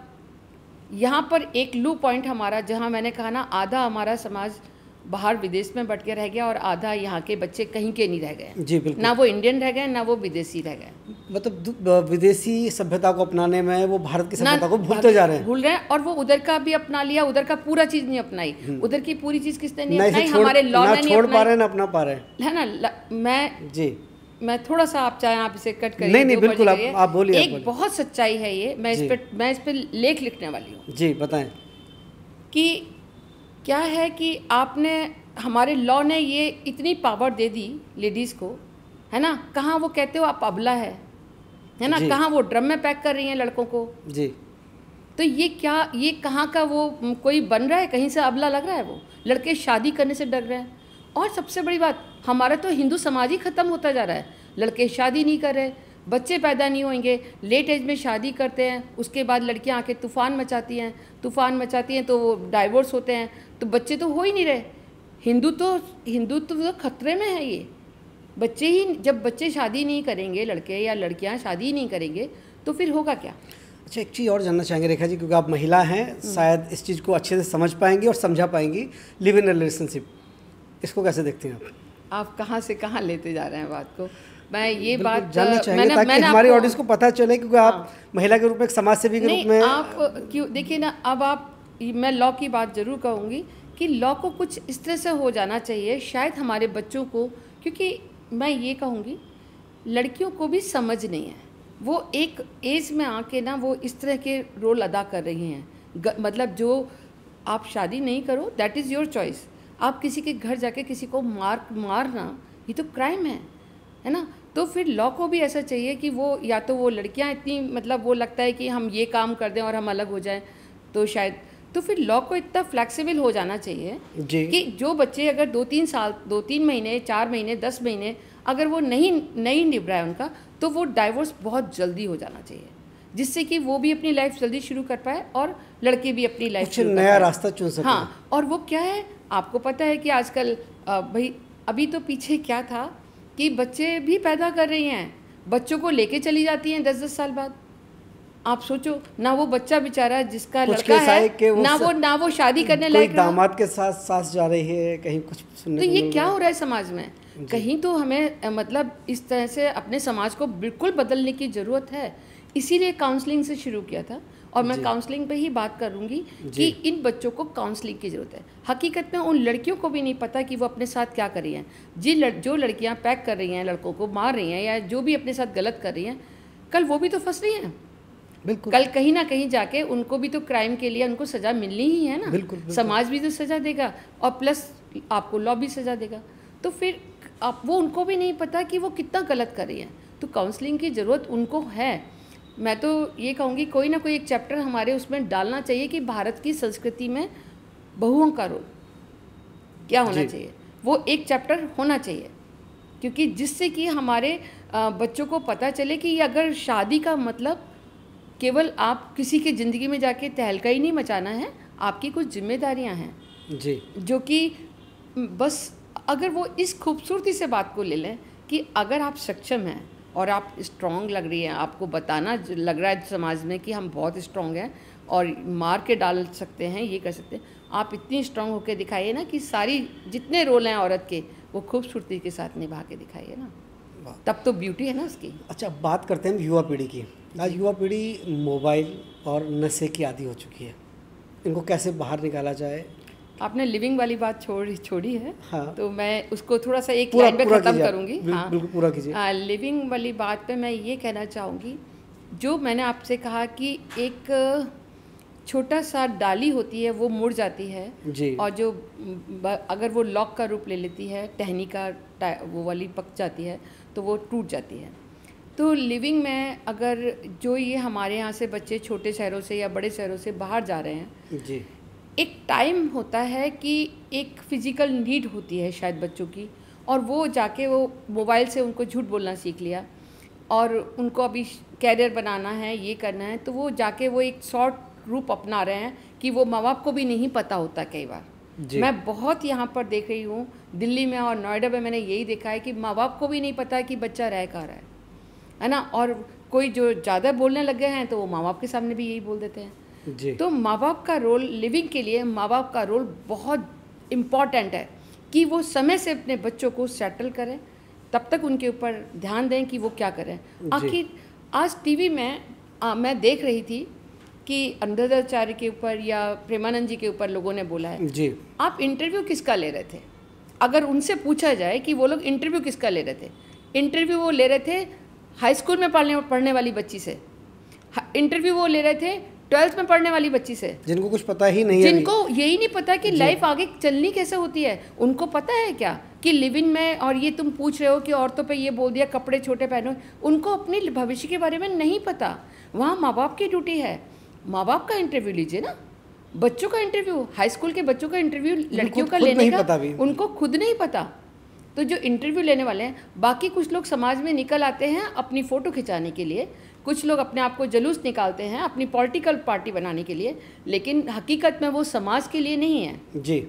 यहाँ पर एक लू पॉइंट हमारा, जहाँ मैंने कहा ना, आधा हमारा समाज बाहर विदेश में बट के रह गया और आधा यहाँ के बच्चे कहीं के नहीं रह गए। जी बिल्कुल। ना वो इंडियन रह गए, ना वो विदेशी रह गए। मतलब विदेशी सभ्यता को अपनाने में वो भारत की सभ्यता को भूलते जा रहे हैं। भूल रहे हैं, और वो उधर का भी अपना लिया, उधर का पूरा चीज़ नहीं अपनाई। उधर की पूरी चीज़ किसने नहीं अपनाई? हमारे लॉ ने नहीं छोड़ पा रहे हैं, ना अपना पा रहे हैं, है ना। मैं थोड़ा सा, आप चाहे आप इसे कट करिए। नहीं बिल्कुल, आप बोलिए। एक बहुत सच्चाई है ये, मैं इस पे लेख लिखने वाली हूँ। जी बताएं। कि क्या है कि आपने, हमारे लॉ ने ये इतनी पावर दे दी लेडीज़ को, है ना। कहाँ वो कहते हो आप अबला है ना, कहाँ वो ड्रम में पैक कर रही हैं लड़कों को। जी। तो ये क्या, ये कहाँ का वो कोई बन रहा है? कहीं से अबला लग रहा है वो? लड़के शादी करने से डर रहे हैं। और सबसे बड़ी बात, हमारा तो हिंदू समाज ही ख़त्म होता जा रहा है। लड़के शादी नहीं कर रहे, बच्चे पैदा नहीं होंगे, लेट एज में शादी करते हैं, उसके बाद लड़कियां आके तूफ़ान मचाती हैं तो वो डाइवोर्स होते हैं, तो बच्चे तो हो ही नहीं रहे। हिंदुत्व तो खतरे में है। ये बच्चे ही, जब बच्चे शादी नहीं करेंगे, लड़के या लड़कियां शादी नहीं करेंगे, तो फिर होगा क्या? अच्छा, एक चीज़ और जानना चाहेंगे रेखा जी, क्योंकि आप महिला हैं, शायद इस चीज़ को अच्छे से समझ पाएंगी और समझा पाएंगी। लिव इन रिलेशनशिप, इसको कैसे देखते हैं आप कहाँ से कहाँ लेते जा रहे हैं बात को? मैं ये बात जानना चाहेंगे ताकि हमारी ऑडियंस को पता चले, क्योंकि आप महिला के रूप में, एक समाज सेवी के रूप में आप क्यों, देखिए ना, अब मैं लॉ की बात जरूर कहूँगी कि लॉ को कुछ इस तरह से हो जाना चाहिए, शायद हमारे बच्चों को, क्योंकि मैं ये कहूँगी लड़कियों को भी समझ नहीं है। वो एक एज में आके ना वो इस तरह के रोल अदा कर रही हैं। मतलब जो आप शादी नहीं करो, दैट इज़ योर चॉइस। आप किसी के घर जाके किसी को मारना, ये तो क्राइम है ना। तो फिर लॉ को भी ऐसा चाहिए कि वो, या तो वो लड़कियां इतनी, मतलब वो लगता है कि हम ये काम कर दें और हम अलग हो जाएं, तो शायद, तो फिर लॉ को इतना फ्लेक्सिबल हो जाना चाहिए कि जो बच्चे अगर 2-3 साल, 2-3 महीने, 4 महीने, 10 महीने अगर वो नहीं निभ रहा है उनका, तो वो डाइवोर्स बहुत जल्दी हो जाना चाहिए, जिससे कि वो भी अपनी लाइफ जल्दी शुरू कर पाए और लड़के भी अपनी लाइफ नया रास्ता चुन सके। हाँ, और वो क्या है, आपको पता है कि आजकल भाई, अभी तो पीछे क्या था कि बच्चे भी पैदा कर रही हैं, बच्चों को लेके चली जाती हैं 10-10 साल बाद। आप सोचो ना, वो बच्चा बेचारा जिसका लड़का है ना वो शादी करने लायक, दामाद के साथ सास जा रही है, कहीं कुछ सुनने तो ये क्या हो रहा है समाज में? कहीं तो हमें मतलब इस तरह से अपने समाज को बिल्कुल बदलने की ज़रूरत है। इसीलिए काउंसलिंग से शुरू किया था, और मैं काउंसलिंग पे ही बात करूंगी कि इन बच्चों को काउंसलिंग की ज़रूरत है। हकीकत में उन लड़कियों को भी नहीं पता कि वो अपने साथ क्या कर रही हैं। जो लड़कियां पैक कर रही हैं, लड़कों को मार रही हैं, या जो भी अपने साथ गलत कर रही हैं, कल वो भी तो फंस रही हैं। बिल्कुल। कल कहीं ना कहीं जाके उनको भी तो क्राइम के लिए उनको सज़ा मिलनी ही है ना। बिल्कुल। समाज भी तो सज़ा देगा और प्लस आपको लॉ भी सज़ा देगा। तो फिर वो उनको भी नहीं पता कि वो कितना गलत कर रही हैं। तो काउंसलिंग की ज़रूरत उनको है। मैं तो ये कहूँगी कोई ना कोई एक चैप्टर हमारे उसमें डालना चाहिए कि भारत की संस्कृति में बहुओं का रोल क्या होना चाहिए, वो एक चैप्टर होना चाहिए, क्योंकि जिससे कि हमारे बच्चों को पता चले कि अगर शादी का मतलब केवल आप किसी की ज़िंदगी में जाके तहलका ही नहीं मचाना है, आपकी कुछ जिम्मेदारियां हैं जी, जो कि बस अगर वो इस खूबसूरती से बात को ले लें कि अगर आप सक्षम हैं और आप स्ट्रॉन्ग लग रही हैं, आपको बताना लग रहा है समाज में कि हम बहुत स्ट्रॉन्ग हैं और मार के डाल सकते हैं, ये कर सकते हैं, आप इतनी स्ट्रॉन्ग होकर दिखाइए ना कि सारी जितने रोल हैं औरत के वो खूबसूरती के साथ निभा के दिखाइए ना, तब तो ब्यूटी है ना उसकी। अच्छा, बात करते हैं युवा पीढ़ी की। आज युवा पीढ़ी मोबाइल और नशे की आदी हो चुकी है, इनको कैसे बाहर निकाला जाए? आपने लिविंग वाली बात छोड़ी है। हाँ। तो मैं उसको थोड़ा सा एक लाइन पे ख़त्म करूँगी। हाँ, बिल्कुल पूरा कीजिए। लिविंग वाली बात पे मैं ये कहना चाहूँगी, जो मैंने आपसे कहा कि एक छोटा सा डाली होती है वो मुड़ जाती है जी, और जो अगर वो लॉक का रूप ले लेती है, टहनी का वो वाली पक जाती है तो वो टूट जाती है। तो लिविंग में अगर जो ये हमारे यहाँ से बच्चे छोटे शहरों से या बड़े शहरों से बाहर जा रहे हैं जी, एक टाइम होता है कि एक फ़िज़िकल नीड होती है शायद बच्चों की, और वो जाके वो मोबाइल से उनको झूठ बोलना सीख लिया और उनको अभी कैरियर बनाना है, ये करना है, तो वो जाके वो एक शॉर्ट रूप अपना रहे हैं कि वो माँ बाप को भी नहीं पता होता कई बार। मैं बहुत यहाँ पर देख रही हूँ, दिल्ली में और नोएडा में मैंने यही देखा है कि माँ बाप को भी नहीं पता कि बच्चा रह कहाँ रहा है ना। और कोई जो ज़्यादा बोलने लग गए हैं तो वो माँ बाप के सामने भी यही बोल देते हैं जी। तो माँ बाप का रोल लिविंग के लिए, माँ बाप का रोल बहुत इम्पॉर्टेंट है कि वो समय से अपने बच्चों को सेटल करें, तब तक उनके ऊपर ध्यान दें कि वो क्या करें। आखिर आज टीवी में मैं देख रही थी कि अनुराधाचार्य के ऊपर या प्रेमानंद जी के ऊपर लोगों ने बोला है जी, आप इंटरव्यू किसका ले रहे थे। अगर उनसे पूछा जाए कि वो लोग इंटरव्यू किसका ले रहे थे, इंटरव्यू वो ले रहे थे हाई स्कूल में पढ़ने वाली बच्ची से, इंटरव्यू वो ले रहे थे 12th में पढ़ने वाली बच्ची से, जिनको कुछ पता ही नहीं है, जिनको यही नहीं पता कि लाइफ आगे चलनी कैसे होती है। उनको पता है क्या कि लिव इन में, और ये तुम पूछ रहे हो कि औरतों पे ये बोल दिया कपड़े छोटे पहनो, उनको अपने भविष्य के बारे में नहीं पता। वहाँ माँ बाप की ड्यूटी है, माँ बाप का इंटरव्यू लीजिए ना। बच्चों का इंटरव्यू, हाई स्कूल के बच्चों का इंटरव्यू लड़कियों का लेने का उनको खुद नहीं पता। तो जो इंटरव्यू लेने वाले हैं, बाकी कुछ लोग समाज में निकल आते हैं अपनी फ़ोटो खिंचाने के लिए, कुछ लोग अपने आप को जलूस निकालते हैं अपनी पॉलिटिकल पार्टी बनाने के लिए, लेकिन हकीकत में वो समाज के लिए नहीं है जी।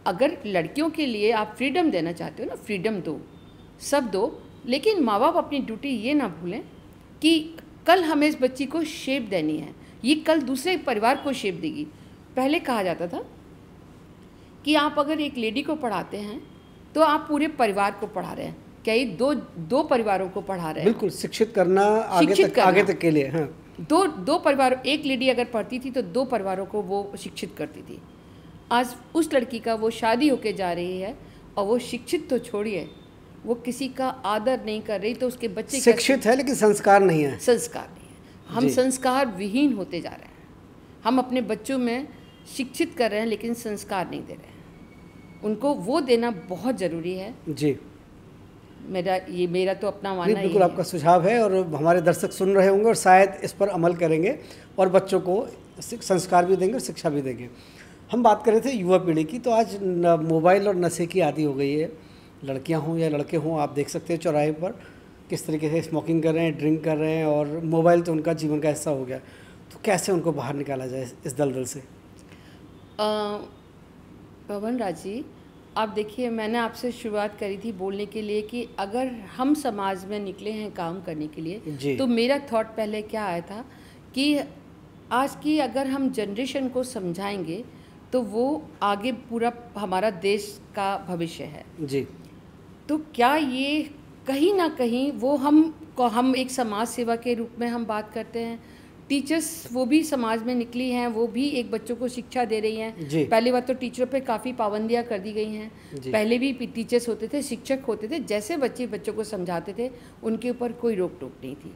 अगर लड़कियों के लिए आप फ्रीडम देना चाहते हो ना, फ्रीडम दो, सब दो, लेकिन माँ बाप अपनी ड्यूटी ये ना भूलें कि कल हमें इस बच्ची को शेप देनी है, ये कल दूसरे परिवार को शेप देगी। पहले कहा जाता था कि आप अगर एक लेडी को पढ़ाते हैं तो आप पूरे परिवार को पढ़ा रहे हैं, क्या ये दो परिवारों को पढ़ा रहे हैं। बिल्कुल, शिक्षित करना आगे तक के लिए। हाँ, दो परिवार, एक लेडी अगर पढ़ती थी तो 2 परिवारों को वो शिक्षित करती थी। आज उस लड़की का वो शादी होके जा रही है और वो शिक्षित तो छोड़िए, वो किसी का आदर नहीं कर रही, तो उसके बच्चे शिक्षित है लेकिन संस्कार नहीं है। संस्कार नहीं है। हम संस्कार विहीन होते जा रहे हैं। हम अपने बच्चों में शिक्षित कर रहे हैं लेकिन संस्कार नहीं दे रहे हैं। उनको वो देना बहुत ज़रूरी है जी। मेरा तो अपना मानना है। बिल्कुल आपका सुझाव है और हमारे दर्शक सुन रहे होंगे और शायद इस पर अमल करेंगे और बच्चों को संस्कार भी देंगे और शिक्षा भी देंगे। हम बात कर रहे थे युवा पीढ़ी की, तो आज मोबाइल और नशे की आदी हो गई है। लड़कियां हों या लड़के हों, आप देख सकते हैं चौराहे पर किस तरीके से स्मोकिंग कर रहे हैं, ड्रिंक कर रहे हैं, और मोबाइल तो उनका जीवन का हिस्सा हो गया। तो कैसे उनको बाहर निकाला जाए इस दलदल से? पवन राज जी, आप देखिए, मैंने आपसे शुरुआत करी थी बोलने के लिए कि अगर हम समाज में निकले हैं काम करने के लिए, तो मेरा थॉट पहले क्या आया था कि आज की अगर हम जनरेशन को समझाएंगे तो वो आगे पूरा हमारा देश का भविष्य है जी। तो क्या ये कहीं ना कहीं वो हम एक समाज सेवा के रूप में हम बात करते हैं। टीचर्स वो भी समाज में निकली हैं, वो भी एक बच्चों को शिक्षा दे रही हैं। पहली बात तो टीचरों पे काफ़ी पाबंदियां कर दी गई हैं। पहले भी टीचर्स होते थे, शिक्षक होते थे, जैसे बच्चों को समझाते थे उनके ऊपर कोई रोक टोक नहीं थी,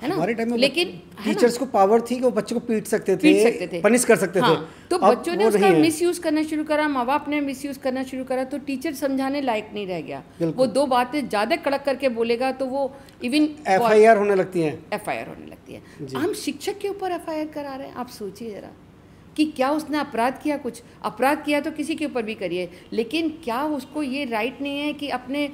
है ना। हमारे टाइम में लेकिन टीचर्स को पावर थी कि वो बच्चों को पीट सकते थे, पनिश कर सकते थे। तो बच्चों ने उसका मिसयूज करना शुरू करा, माँ बाप ने मिसयूज करना शुरू करा, तो टीचर समझाने लायक नहीं रह गया। वो 2 बातें ज़्यादा कड़क करके बोलेगा तो वो इवन FIR होने लगती है। FIR होने लगती है। हम शिक्षक के ऊपर FIR करा रहे हैं। आप सोचिए ज़रा कि क्या उसने अपराध किया, कुछ अपराध किया तो किसी के ऊपर भी करिए, लेकिन क्या उसको ये राइट नहीं है कि अपने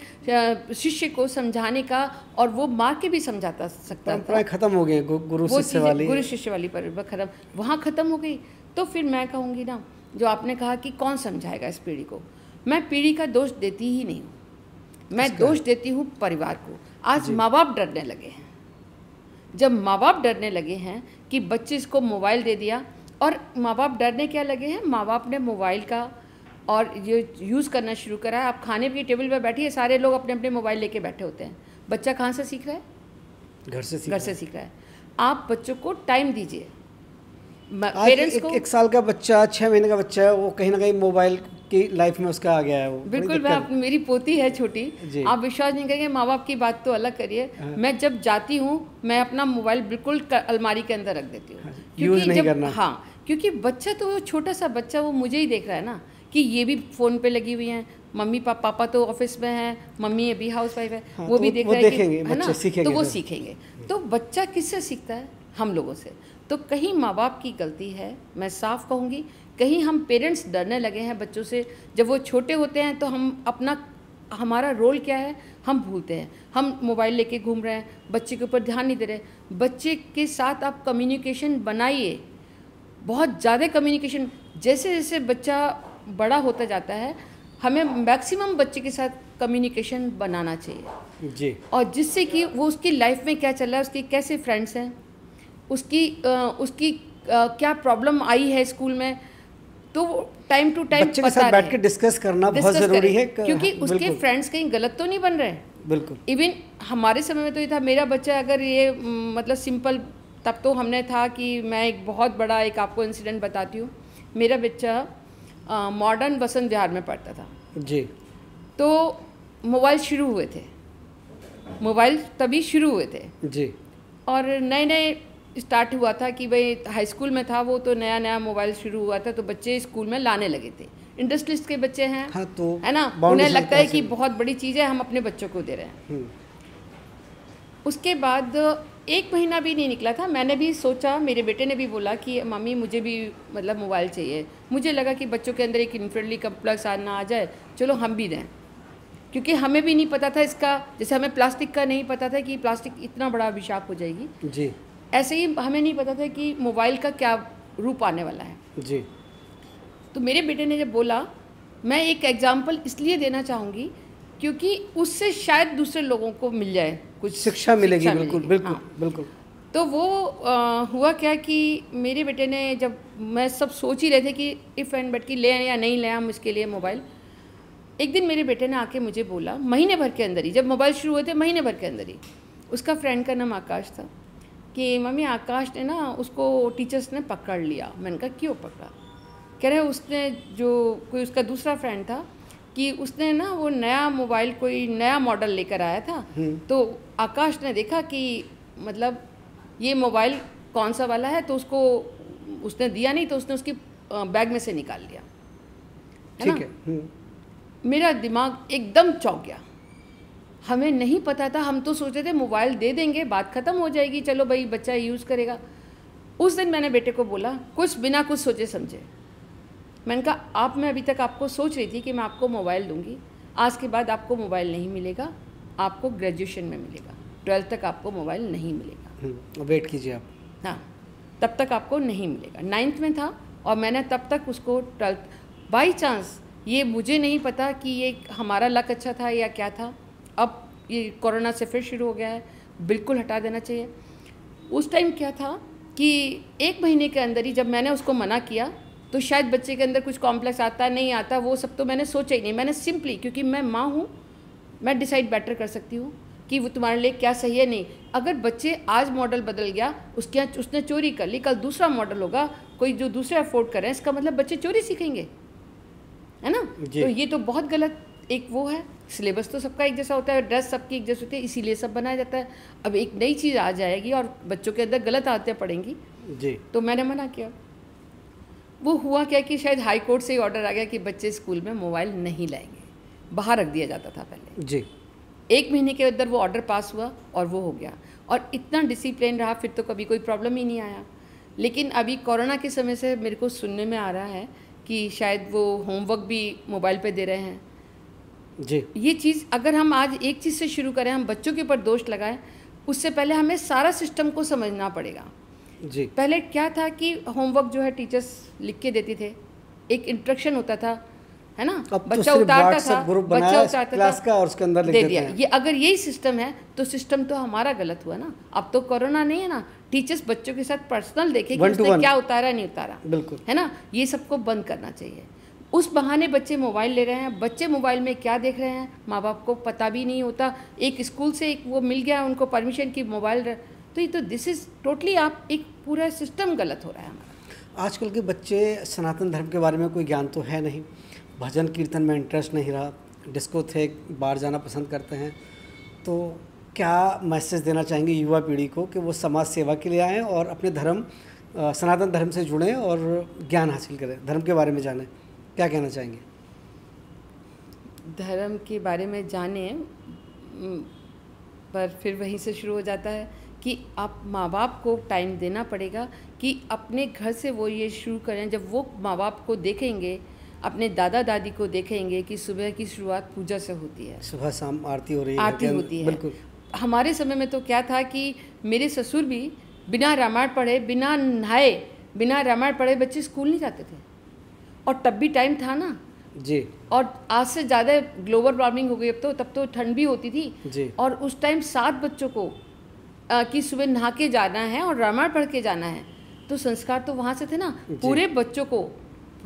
शिष्य को समझाने का, और वो मार के भी समझाता सकता था। खत्म हो गए गुरु शिष्य वाली पर खत्म, वहाँ ख़त्म हो गई। तो फिर मैं कहूँगी ना, जो आपने कहा कि कौन समझाएगा इस पीढ़ी को, मैं पीढ़ी का दोष देती ही नहीं हूँ, मैं दोष देती हूँ परिवार को। आज माँ बाप डरने लगे हैं। जब माँ बाप डरने लगे हैं कि बच्चे इसको मोबाइल दे दिया, और माँ बाप डरने क्या लगे हैं, माँ बाप ने मोबाइल का और ये यूज़ करना शुरू करा है। आप खाने की टेबल पर बैठिए, सारे लोग अपने अपने मोबाइल लेके बैठे होते हैं। बच्चा कहाँ से सीख रहा है? घर से सीख रहा है। आप बच्चों को टाइम दीजिए। पेरेंट्स को 1 साल का बच्चा, 6 महीने का बच्चा है, वो कहीं ना कहीं मोबाइल की लाइफ में उसका आ गया है। वो बिल्कुल, मेरी पोती है छोटी, आप विश्वास नहीं करेंगे। माँ बाप की बात तो अलग करिए, मैं जब जाती हूँ मैं अपना मोबाइल बिल्कुल अलमारी के अंदर रख देती हूँ, यूज़ नहीं करना। हाँ, क्योंकि बच्चा तो वो छोटा सा बच्चा वो मुझे ही देख रहा है ना कि ये भी फ़ोन पे लगी हुई हैं, मम्मी पापा तो ऑफिस में हैं, मम्मी अभी हाउस वाइफ है, वो भी देख रहा है, है ना, तो वो सीखेंगे। तो बच्चा किससे सीखता है? हम लोगों से। तो कहीं माँ बाप की गलती है, मैं साफ कहूँगी, कहीं हम पेरेंट्स डरने लगे हैं बच्चों से। जब वो छोटे होते हैं तो हम हमारा रोल क्या है हम भूलते हैं। हम मोबाइल लेके घूम रहे हैं, बच्चे के ऊपर ध्यान नहीं दे रहे। बच्चे के साथ आप कम्युनिकेशन बनाइए, बहुत ज़्यादा कम्युनिकेशन। जैसे जैसे बच्चा बड़ा होता जाता है, हमें मैक्सिमम बच्चे के साथ कम्युनिकेशन बनाना चाहिए जी, और जिससे कि वो उसकी लाइफ में क्या चल रहा है, उसके कैसे फ्रेंड्स हैं, उसकी क्या प्रॉब्लम आई है स्कूल में, तो टाइम टू टाइम बच्चे के साथ बैठ के डिस्कस करना बहुत ज़रूरी है, क्योंकि उसके फ्रेंड्स कहीं गलत तो नहीं बन रहे हैं। बिल्कुल। इवन हमारे समय में तो ये था, मेरा बच्चा अगर ये मतलब सिंपल, तब तो हमने था कि मैं एक बहुत बड़ा एक आपको इंसिडेंट बताती हूँ। मेरा बच्चा मॉडर्न वसंत विहार में पढ़ता था जी। तो मोबाइल शुरू हुए थे, मोबाइल तभी शुरू हुए थे जी। और नए नए स्टार्ट हुआ था कि भाई हाई स्कूल में था वो, तो नया नया मोबाइल शुरू हुआ था, तो बच्चे स्कूल में लाने लगे थे। इंडस्ट्रियलिस्ट के बच्चे हैं, हाँ, तो है ना, उन्हें लगता है कि बहुत बड़ी चीज़ है, हम अपने बच्चों को दे रहे हैं। उसके बाद 1 महीना भी नहीं निकला था, मैंने भी सोचा, मेरे बेटे ने भी बोला कि मम्मी मुझे भी मतलब मोबाइल चाहिए। मुझे लगा कि बच्चों के अंदर एक इन्फेंटली कम्प्लेक्स आना आ जाए, चलो हम भी दें, क्योंकि हमें भी नहीं पता था इसका, जैसे हमें प्लास्टिक का नहीं पता था कि प्लास्टिक इतना बड़ा अभिशाप हो जाएगी जी, ऐसे ही हमें नहीं पता था कि मोबाइल का क्या रूप आने वाला है जी। तो मेरे बेटे ने जब बोला, मैं एक एग्जाम्पल इसलिए देना चाहूँगी क्योंकि उससे शायद दूसरे लोगों को मिल जाए, कुछ शिक्षा मिलेगी। बिल्कुल बिल्कुल। हाँ। बिल्कुल। तो वो हुआ क्या कि मेरे बेटे ने, जब मैं सब सोच ही रहे थे कि इफ़ एंड बट कि ले या नहीं ले हम इसके लिए मोबाइल, एक दिन मेरे बेटे ने आके मुझे बोला, महीने भर के अंदर ही, जब मोबाइल शुरू हुए थे महीने भर के अंदर ही, उसका फ्रेंड का नाम आकाश था, कि मम्मी आकाश ने ना उसको टीचर्स ने पकड़ लिया। मैंने कहा क्यों पकड़ा? कह रहे उसने, जो कोई उसका दूसरा फ्रेंड था, कि उसने ना वो नया मोबाइल कोई नया मॉडल लेकर आया था, तो आकाश ने देखा कि मतलब ये मोबाइल कौन सा वाला है, तो उसको उसने दिया नहीं, तो उसने उसकी बैग में से निकाल लिया, है ना। मेरा दिमाग एकदम चौंक गया, हमें नहीं पता था, हम तो सोचे थे मोबाइल दे देंगे बात ख़त्म हो जाएगी, चलो भाई बच्चा यूज़ करेगा। उस दिन मैंने बेटे को बोला, कुछ बिना कुछ सोचे समझे, मैंने कहा आप, मैं अभी तक आपको सोच रही थी कि मैं आपको मोबाइल दूंगी, आज के बाद आपको मोबाइल नहीं मिलेगा, आपको ग्रेजुएशन में मिलेगा, 12th तक आपको मोबाइल नहीं मिलेगा, वेट कीजिए आप। हाँ, तब तक आपको नहीं मिलेगा। 9th में था और मैंने तब तक उसको 12th, बाई चांस, ये मुझे नहीं पता कि ये हमारा लक अच्छा था या क्या था, अब ये कोरोना से फिर शुरू हो गया है, बिल्कुल हटा देना चाहिए। उस टाइम क्या था कि 1 महीने के अंदर ही जब मैंने उसको मना किया, तो शायद बच्चे के अंदर कुछ कॉम्प्लेक्स आता नहीं आता, वो सब तो मैंने सोचा ही नहीं। मैंने सिंपली, क्योंकि मैं माँ हूँ, मैं डिसाइड बेटर कर सकती हूँ कि वो तुम्हारे लिए क्या सही है नहीं। अगर बच्चे आज मॉडल बदल गया, उसने चोरी कर ली, कल दूसरा मॉडल होगा, कोई जो दूसरे अफोर्ड कर रहे हैं, इसका मतलब बच्चे चोरी सीखेंगे, है ना। तो ये तो बहुत गलत एक वो है। सिलेबस तो सबका एक जैसा होता है, ड्रेस सबकी एक जैसी होती है, इसीलिए सब बनाया जाता है। अब एक नई चीज़ आ जाएगी और बच्चों के अंदर गलत आदतें पड़ेंगी जी, तो मैंने मना किया। वो हुआ क्या कि शायद हाई कोर्ट से ही ऑर्डर आ गया कि बच्चे स्कूल में मोबाइल नहीं लाएंगे, बाहर रख दिया जाता था पहले जी। 1 महीने के अंदर वो ऑर्डर पास हुआ और वो हो गया, और इतना डिसिप्लिन रहा, फिर तो कभी कोई प्रॉब्लम ही नहीं आया। लेकिन अभी कोरोना के समय से मेरे को सुनने में आ रहा है कि शायद वो होमवर्क भी मोबाइल पे दे रहे हैं जी। ये चीज़ अगर हम आज एक चीज़ से शुरू करें, हम बच्चों के ऊपर दोष लगाएं, उससे पहले हमें सारा सिस्टम को समझना पड़ेगा जी। पहले क्या था कि होमवर्क जो है टीचर्स लिख के देते थे, एक इंस्ट्रक्शन होता था, है ना, बच्चा उतारता था, बच्चा उतारता था और उसके अंदर लिख दिया। ये अगर यही सिस्टम है तो सिस्टम तो हमारा गलत हुआ ना। अब तो कोरोना नहीं है ना, टीचर्स बच्चों के साथ पर्सनल देखे कि उसने क्या उतारा नहीं उतारा, बिल्कुल, है ना। ये सबको बंद करना चाहिए। उस बहाने बच्चे मोबाइल ले रहे हैं, बच्चे मोबाइल में क्या देख रहे हैं माँ बाप को पता भी नहीं होता। एक स्कूल से एक वो मिल गया उनको परमिशन की मोबाइल, तो ये तो दिस इज़ टोटली, आप एक पूरा सिस्टम गलत हो रहा है हमारा। आजकल के बच्चे सनातन धर्म के बारे में कोई ज्ञान तो है नहीं, भजन कीर्तन में इंटरेस्ट नहीं रहा, डिस्को थे बाहर जाना पसंद करते हैं, तो क्या मैसेज देना चाहेंगे युवा पीढ़ी को कि वो समाज सेवा के लिए आएँ और अपने धर्म सनातन धर्म से जुड़ें और ज्ञान हासिल करें, धर्म के बारे में जानें? क्या कहना चाहेंगे? धर्म के बारे में जाने, पर फिर वहीं से शुरू हो जाता है कि आप माँ बाप को टाइम देना पड़ेगा कि अपने घर से वो ये शुरू करें। जब वो माँ बाप को देखेंगे, अपने दादा दादी को देखेंगे कि सुबह की शुरुआत पूजा से होती है, सुबह शाम आरती हो रही है, आरती होती है। बिल्कुल। हमारे समय में तो क्या था कि मेरे ससुर भी बिना रामायण पढ़े, बिना नहाए, बिना रामायण पढ़े बच्चे स्कूल नहीं जाते थे, और तब भी टाइम था ना जी। और आज से ज़्यादा ग्लोबल वार्मिंग हो गई अब तो, तब तो ठंड भी होती थी जी। और उस टाइम 7 बच्चों को कि सुबह नहा के जाना है और रामायण पढ़ के जाना है, तो संस्कार तो वहाँ से थे ना। पूरे बच्चों को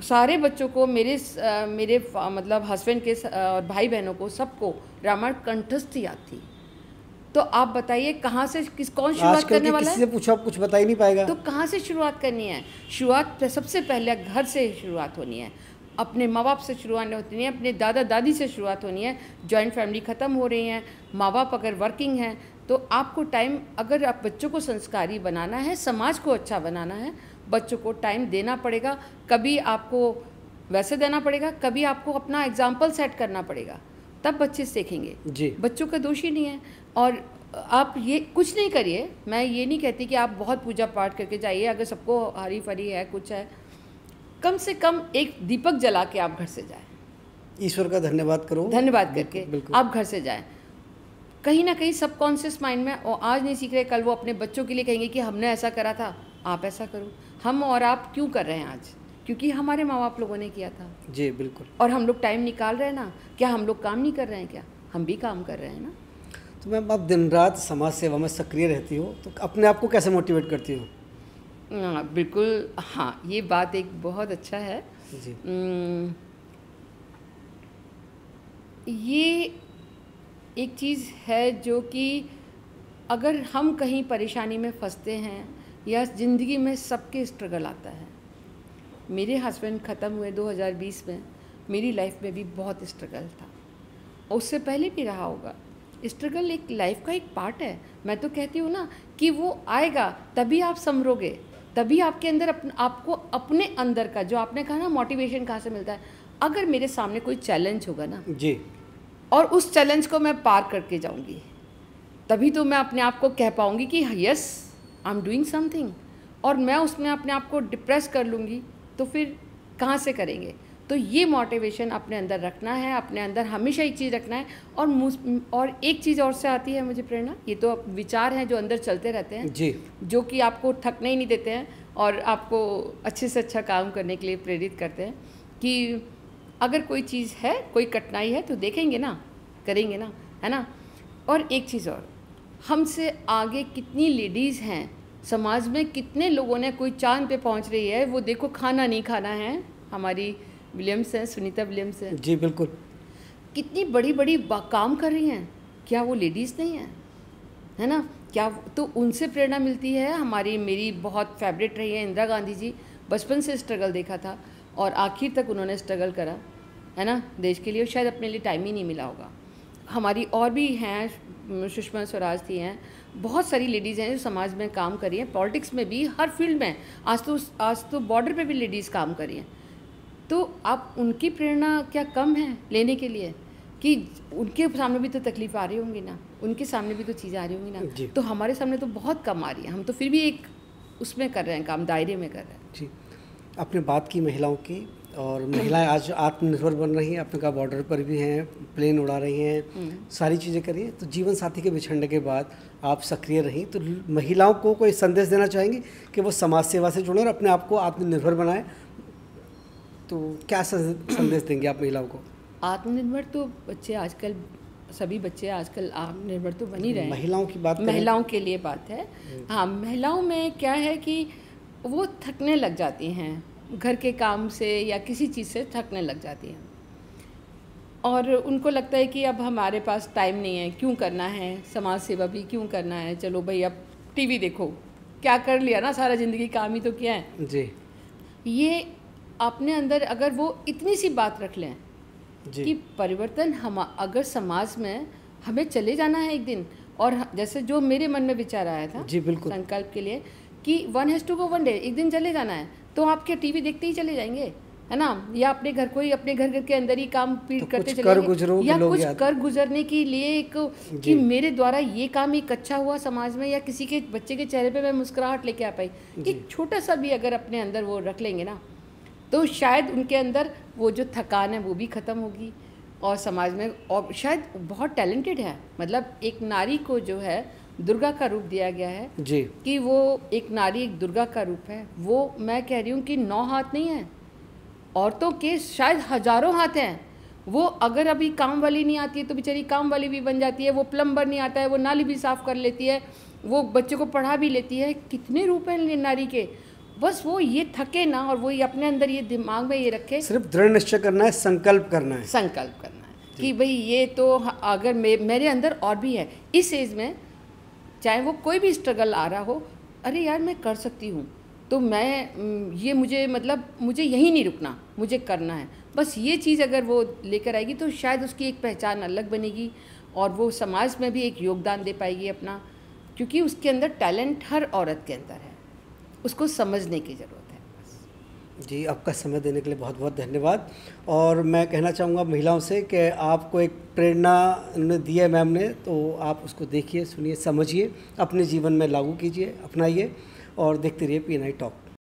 सारे बच्चों को मेरे मतलब हस्बैंड के और भाई बहनों को सबको रामायण कंठस्थ याद थी। तो आप बताइए कहाँ से कौन शुरुआत करने वाला है? किसी से पूछो आप कुछ बता ही नहीं पाएगा। तो कहाँ से शुरुआत करनी है? शुरुआत सबसे पहले घर से शुरुआत होनी है, अपने माँ बाप से शुरुआत होनी है, अपने दादा दादी से शुरुआत होनी है। जॉइंट फैमिली ख़त्म हो रही हैं, माँ बाप अगर वर्किंग हैं तो आपको टाइम, अगर आप बच्चों को संस्कारी बनाना है, समाज को अच्छा बनाना है, बच्चों को टाइम देना पड़ेगा। कभी आपको वैसे देना पड़ेगा, कभी आपको अपना एग्जाम्पल सेट करना पड़ेगा, तब बच्चे सीखेंगे जी। बच्चों का दोष ही नहीं है। और आप ये कुछ नहीं करिए, मैं ये नहीं कहती कि आप बहुत पूजा पाठ करके जाइए, अगर सबको हरी फरी है कुछ है, कम से कम एक दीपक जला के आप घर से जाएं, ईश्वर का धन्यवाद करो, धन्यवाद करके आप घर से जाएं। कहीं ना कहीं सबकॉन्शियस माइंड में, और आज नहीं सीख रहे कल वो अपने बच्चों के लिए कहेंगे कि हमने ऐसा करा था, आप ऐसा करो। हम और आप क्यों कर रहे हैं आज? क्योंकि हमारे माँ बाप लोगों ने किया था जी, बिल्कुल। और हम लोग टाइम निकाल रहे हैं ना। क्या हम लोग काम नहीं कर रहे हैं? क्या हम भी काम कर रहे हैं ना। तो मैम आप दिन रात समाज सेवा में सक्रिय रहती हो, तो अपने आप को कैसे मोटिवेट करती हो? बिल्कुल, हाँ, ये बात एक बहुत अच्छा है जी। ये एक चीज़ है जो कि अगर हम कहीं परेशानी में फंसते हैं या ज़िंदगी में सबके स्ट्रगल आता है। मेरे हस्बैंड ख़त्म हुए 2020 में, मेरी लाइफ में भी बहुत स्ट्रगल था, उससे पहले भी रहा होगा। स्ट्रगल एक लाइफ का एक पार्ट है। मैं तो कहती हूँ ना कि वो आएगा तभी आप संभरोगे, तभी आपके अंदर आपको अपने अंदर का जो आपने कहा ना मोटिवेशन कहाँ से मिलता है। अगर मेरे सामने कोई चैलेंज होगा ना जी, और उस चैलेंज को मैं पार करके जाऊँगी, तभी तो मैं अपने आप को कह पाऊँगी कि yes I am doing something. और मैं उसमें अपने आप को डिप्रेस कर लूँगी तो फिर कहाँ से करेंगे? तो ये मोटिवेशन अपने अंदर रखना है, अपने अंदर हमेशा एक चीज़ रखना है। और एक चीज़ और से आती है मुझे प्रेरणा, ये तो विचार हैं जो अंदर चलते रहते हैं जी, जो कि आपको थकने ही नहीं देते हैं और आपको अच्छे से अच्छा काम करने के लिए प्रेरित करते हैं कि अगर कोई चीज़ है, कोई कठिनाई है तो देखेंगे ना, करेंगे ना, है ना। और एक चीज़ और, हमसे आगे कितनी लेडीज़ हैं समाज में, कितने लोगों ने, कोई चांद पे पहुंच रही है, वो देखो खाना नहीं खाना है, हमारी विलियम्स हैं, सुनीता विलियम्स हैं जी, बिल्कुल, कितनी बड़ी बड़ी काम कर रही हैं। क्या वो लेडीज़ नहीं हैं? है ना। क्या तो उनसे प्रेरणा मिलती है। मेरी बहुत फेवरेट रही है इंदिरा गांधी जी। बचपन से स्ट्रगल देखा था और आखिर तक उन्होंने स्ट्रगल करा, है ना, देश के लिए। शायद अपने लिए टाइम ही नहीं मिला होगा। हमारी और भी हैं, सुषमा स्वराज थी हैं, बहुत सारी लेडीज़ हैं जो समाज में काम कर रही हैं, पॉलिटिक्स में भी, हर फील्ड में। आज तो बॉर्डर पे भी लेडीज़ काम कर रही हैं। तो आप उनकी प्रेरणा क्या कम है लेने के लिए? कि उनके सामने भी तो तकलीफ आ रही होंगी ना, उनके सामने भी तो चीज़ें आ रही होंगी ना। तो हमारे सामने तो बहुत कम आ रही है, हम तो फिर भी एक उसमें कर रहे हैं काम, दायरे में कर रहे हैं जी। आपने बात की महिलाओं की, और महिलाएं आज आत्मनिर्भर बन रही हैं। आपने कहा बॉर्डर पर भी हैं, प्लेन उड़ा रही हैं, सारी चीज़ें कर रही हैं। तो जीवन साथी के बिछड़ने के बाद आप सक्रिय रहीं, तो महिलाओं को कोई संदेश देना चाहेंगे कि वो समाज सेवा से जुड़ें और अपने आप को आत्मनिर्भर बनाएं? तो क्या संदेश देंगे आप महिलाओं को? आत्मनिर्भर तो बच्चे आजकल, सभी बच्चे आजकल आत्मनिर्भर तो बन ही रहे हैं। महिलाओं की बात, महिलाओं के लिए बात है। हाँ, महिलाओं में क्या है कि वो थकने लग जाती हैं, घर के काम से या किसी चीज़ से थकने लग जाती हैं और उनको लगता है कि अब हमारे पास टाइम नहीं है, क्यों करना है समाज सेवा भी, क्यों करना है, चलो भाई अब टीवी देखो, क्या कर लिया ना, सारा ज़िंदगी काम ही तो किया है जी। ये अपने अंदर अगर वो इतनी सी बात रख लें कि परिवर्तन अगर समाज में हमें चले जाना है एक दिन, और जैसे जो मेरे मन में विचार आया था जी, बिल्कुल, संकल्प के लिए कि 1 has to go 1 day, एक दिन चले जाना है, तो आप क्या टीवी देखते ही चले जाएंगे, है ना, या अपने घर को ही, अपने घर के अंदर ही काम करते चले जाएंगे, या कुछ कर गुजरने के लिए एक कि मेरे द्वारा ये काम एक अच्छा हुआ समाज में, या किसी के बच्चे के चेहरे पे मैं मुस्कुराहट लेके आ पाई, एक छोटा सा भी अगर अपने अंदर वो रख लेंगे ना, तो शायद उनके अंदर वो जो थकान है वो भी ख़त्म होगी और समाज में। और शायद बहुत टैलेंटेड है, मतलब एक नारी को जो है दुर्गा का रूप दिया गया है जी, कि वो एक नारी एक दुर्गा का रूप है। वो मैं कह रही हूँ कि 9 हाथ नहीं है, औरतों के शायद हज़ारों हाथ हैं। वो अगर अभी काम वाली नहीं आती है तो बेचारी काम वाली भी बन जाती है, वो प्लम्बर नहीं आता है वो नाली भी साफ़ कर लेती है, वो बच्चे को पढ़ा भी लेती है। कितने रूप हैं नारी के, बस वो ये थके ना, और वो ये अपने अंदर ये दिमाग में ये रखे, सिर्फ दृढ़ निश्चय करना है, संकल्प करना है, संकल्प करना है कि भाई ये तो अगर मेरे अंदर और भी है इस एज में, चाहे वो कोई भी स्ट्रगल आ रहा हो, अरे यार मैं कर सकती हूँ, तो मैं ये मुझे मतलब मुझे यहीं नहीं रुकना, मुझे करना है। बस ये चीज़ अगर वो लेकर आएगी तो शायद उसकी एक पहचान अलग बनेगी और वो समाज में भी एक योगदान दे पाएगी अपना, क्योंकि उसके अंदर टैलेंट हर औरत के अंदर है, उसको समझने की ज़रूरत है बस। जी, आपका समय देने के लिए बहुत बहुत धन्यवाद। और मैं कहना चाहूँगा महिलाओं से कि आपको एक प्रेरणा दी है मैम ने, तो आप उसको देखिए, सुनिए, समझिए, अपने जीवन में लागू कीजिए, अपनाइए और देखते रहिए PNI टॉक।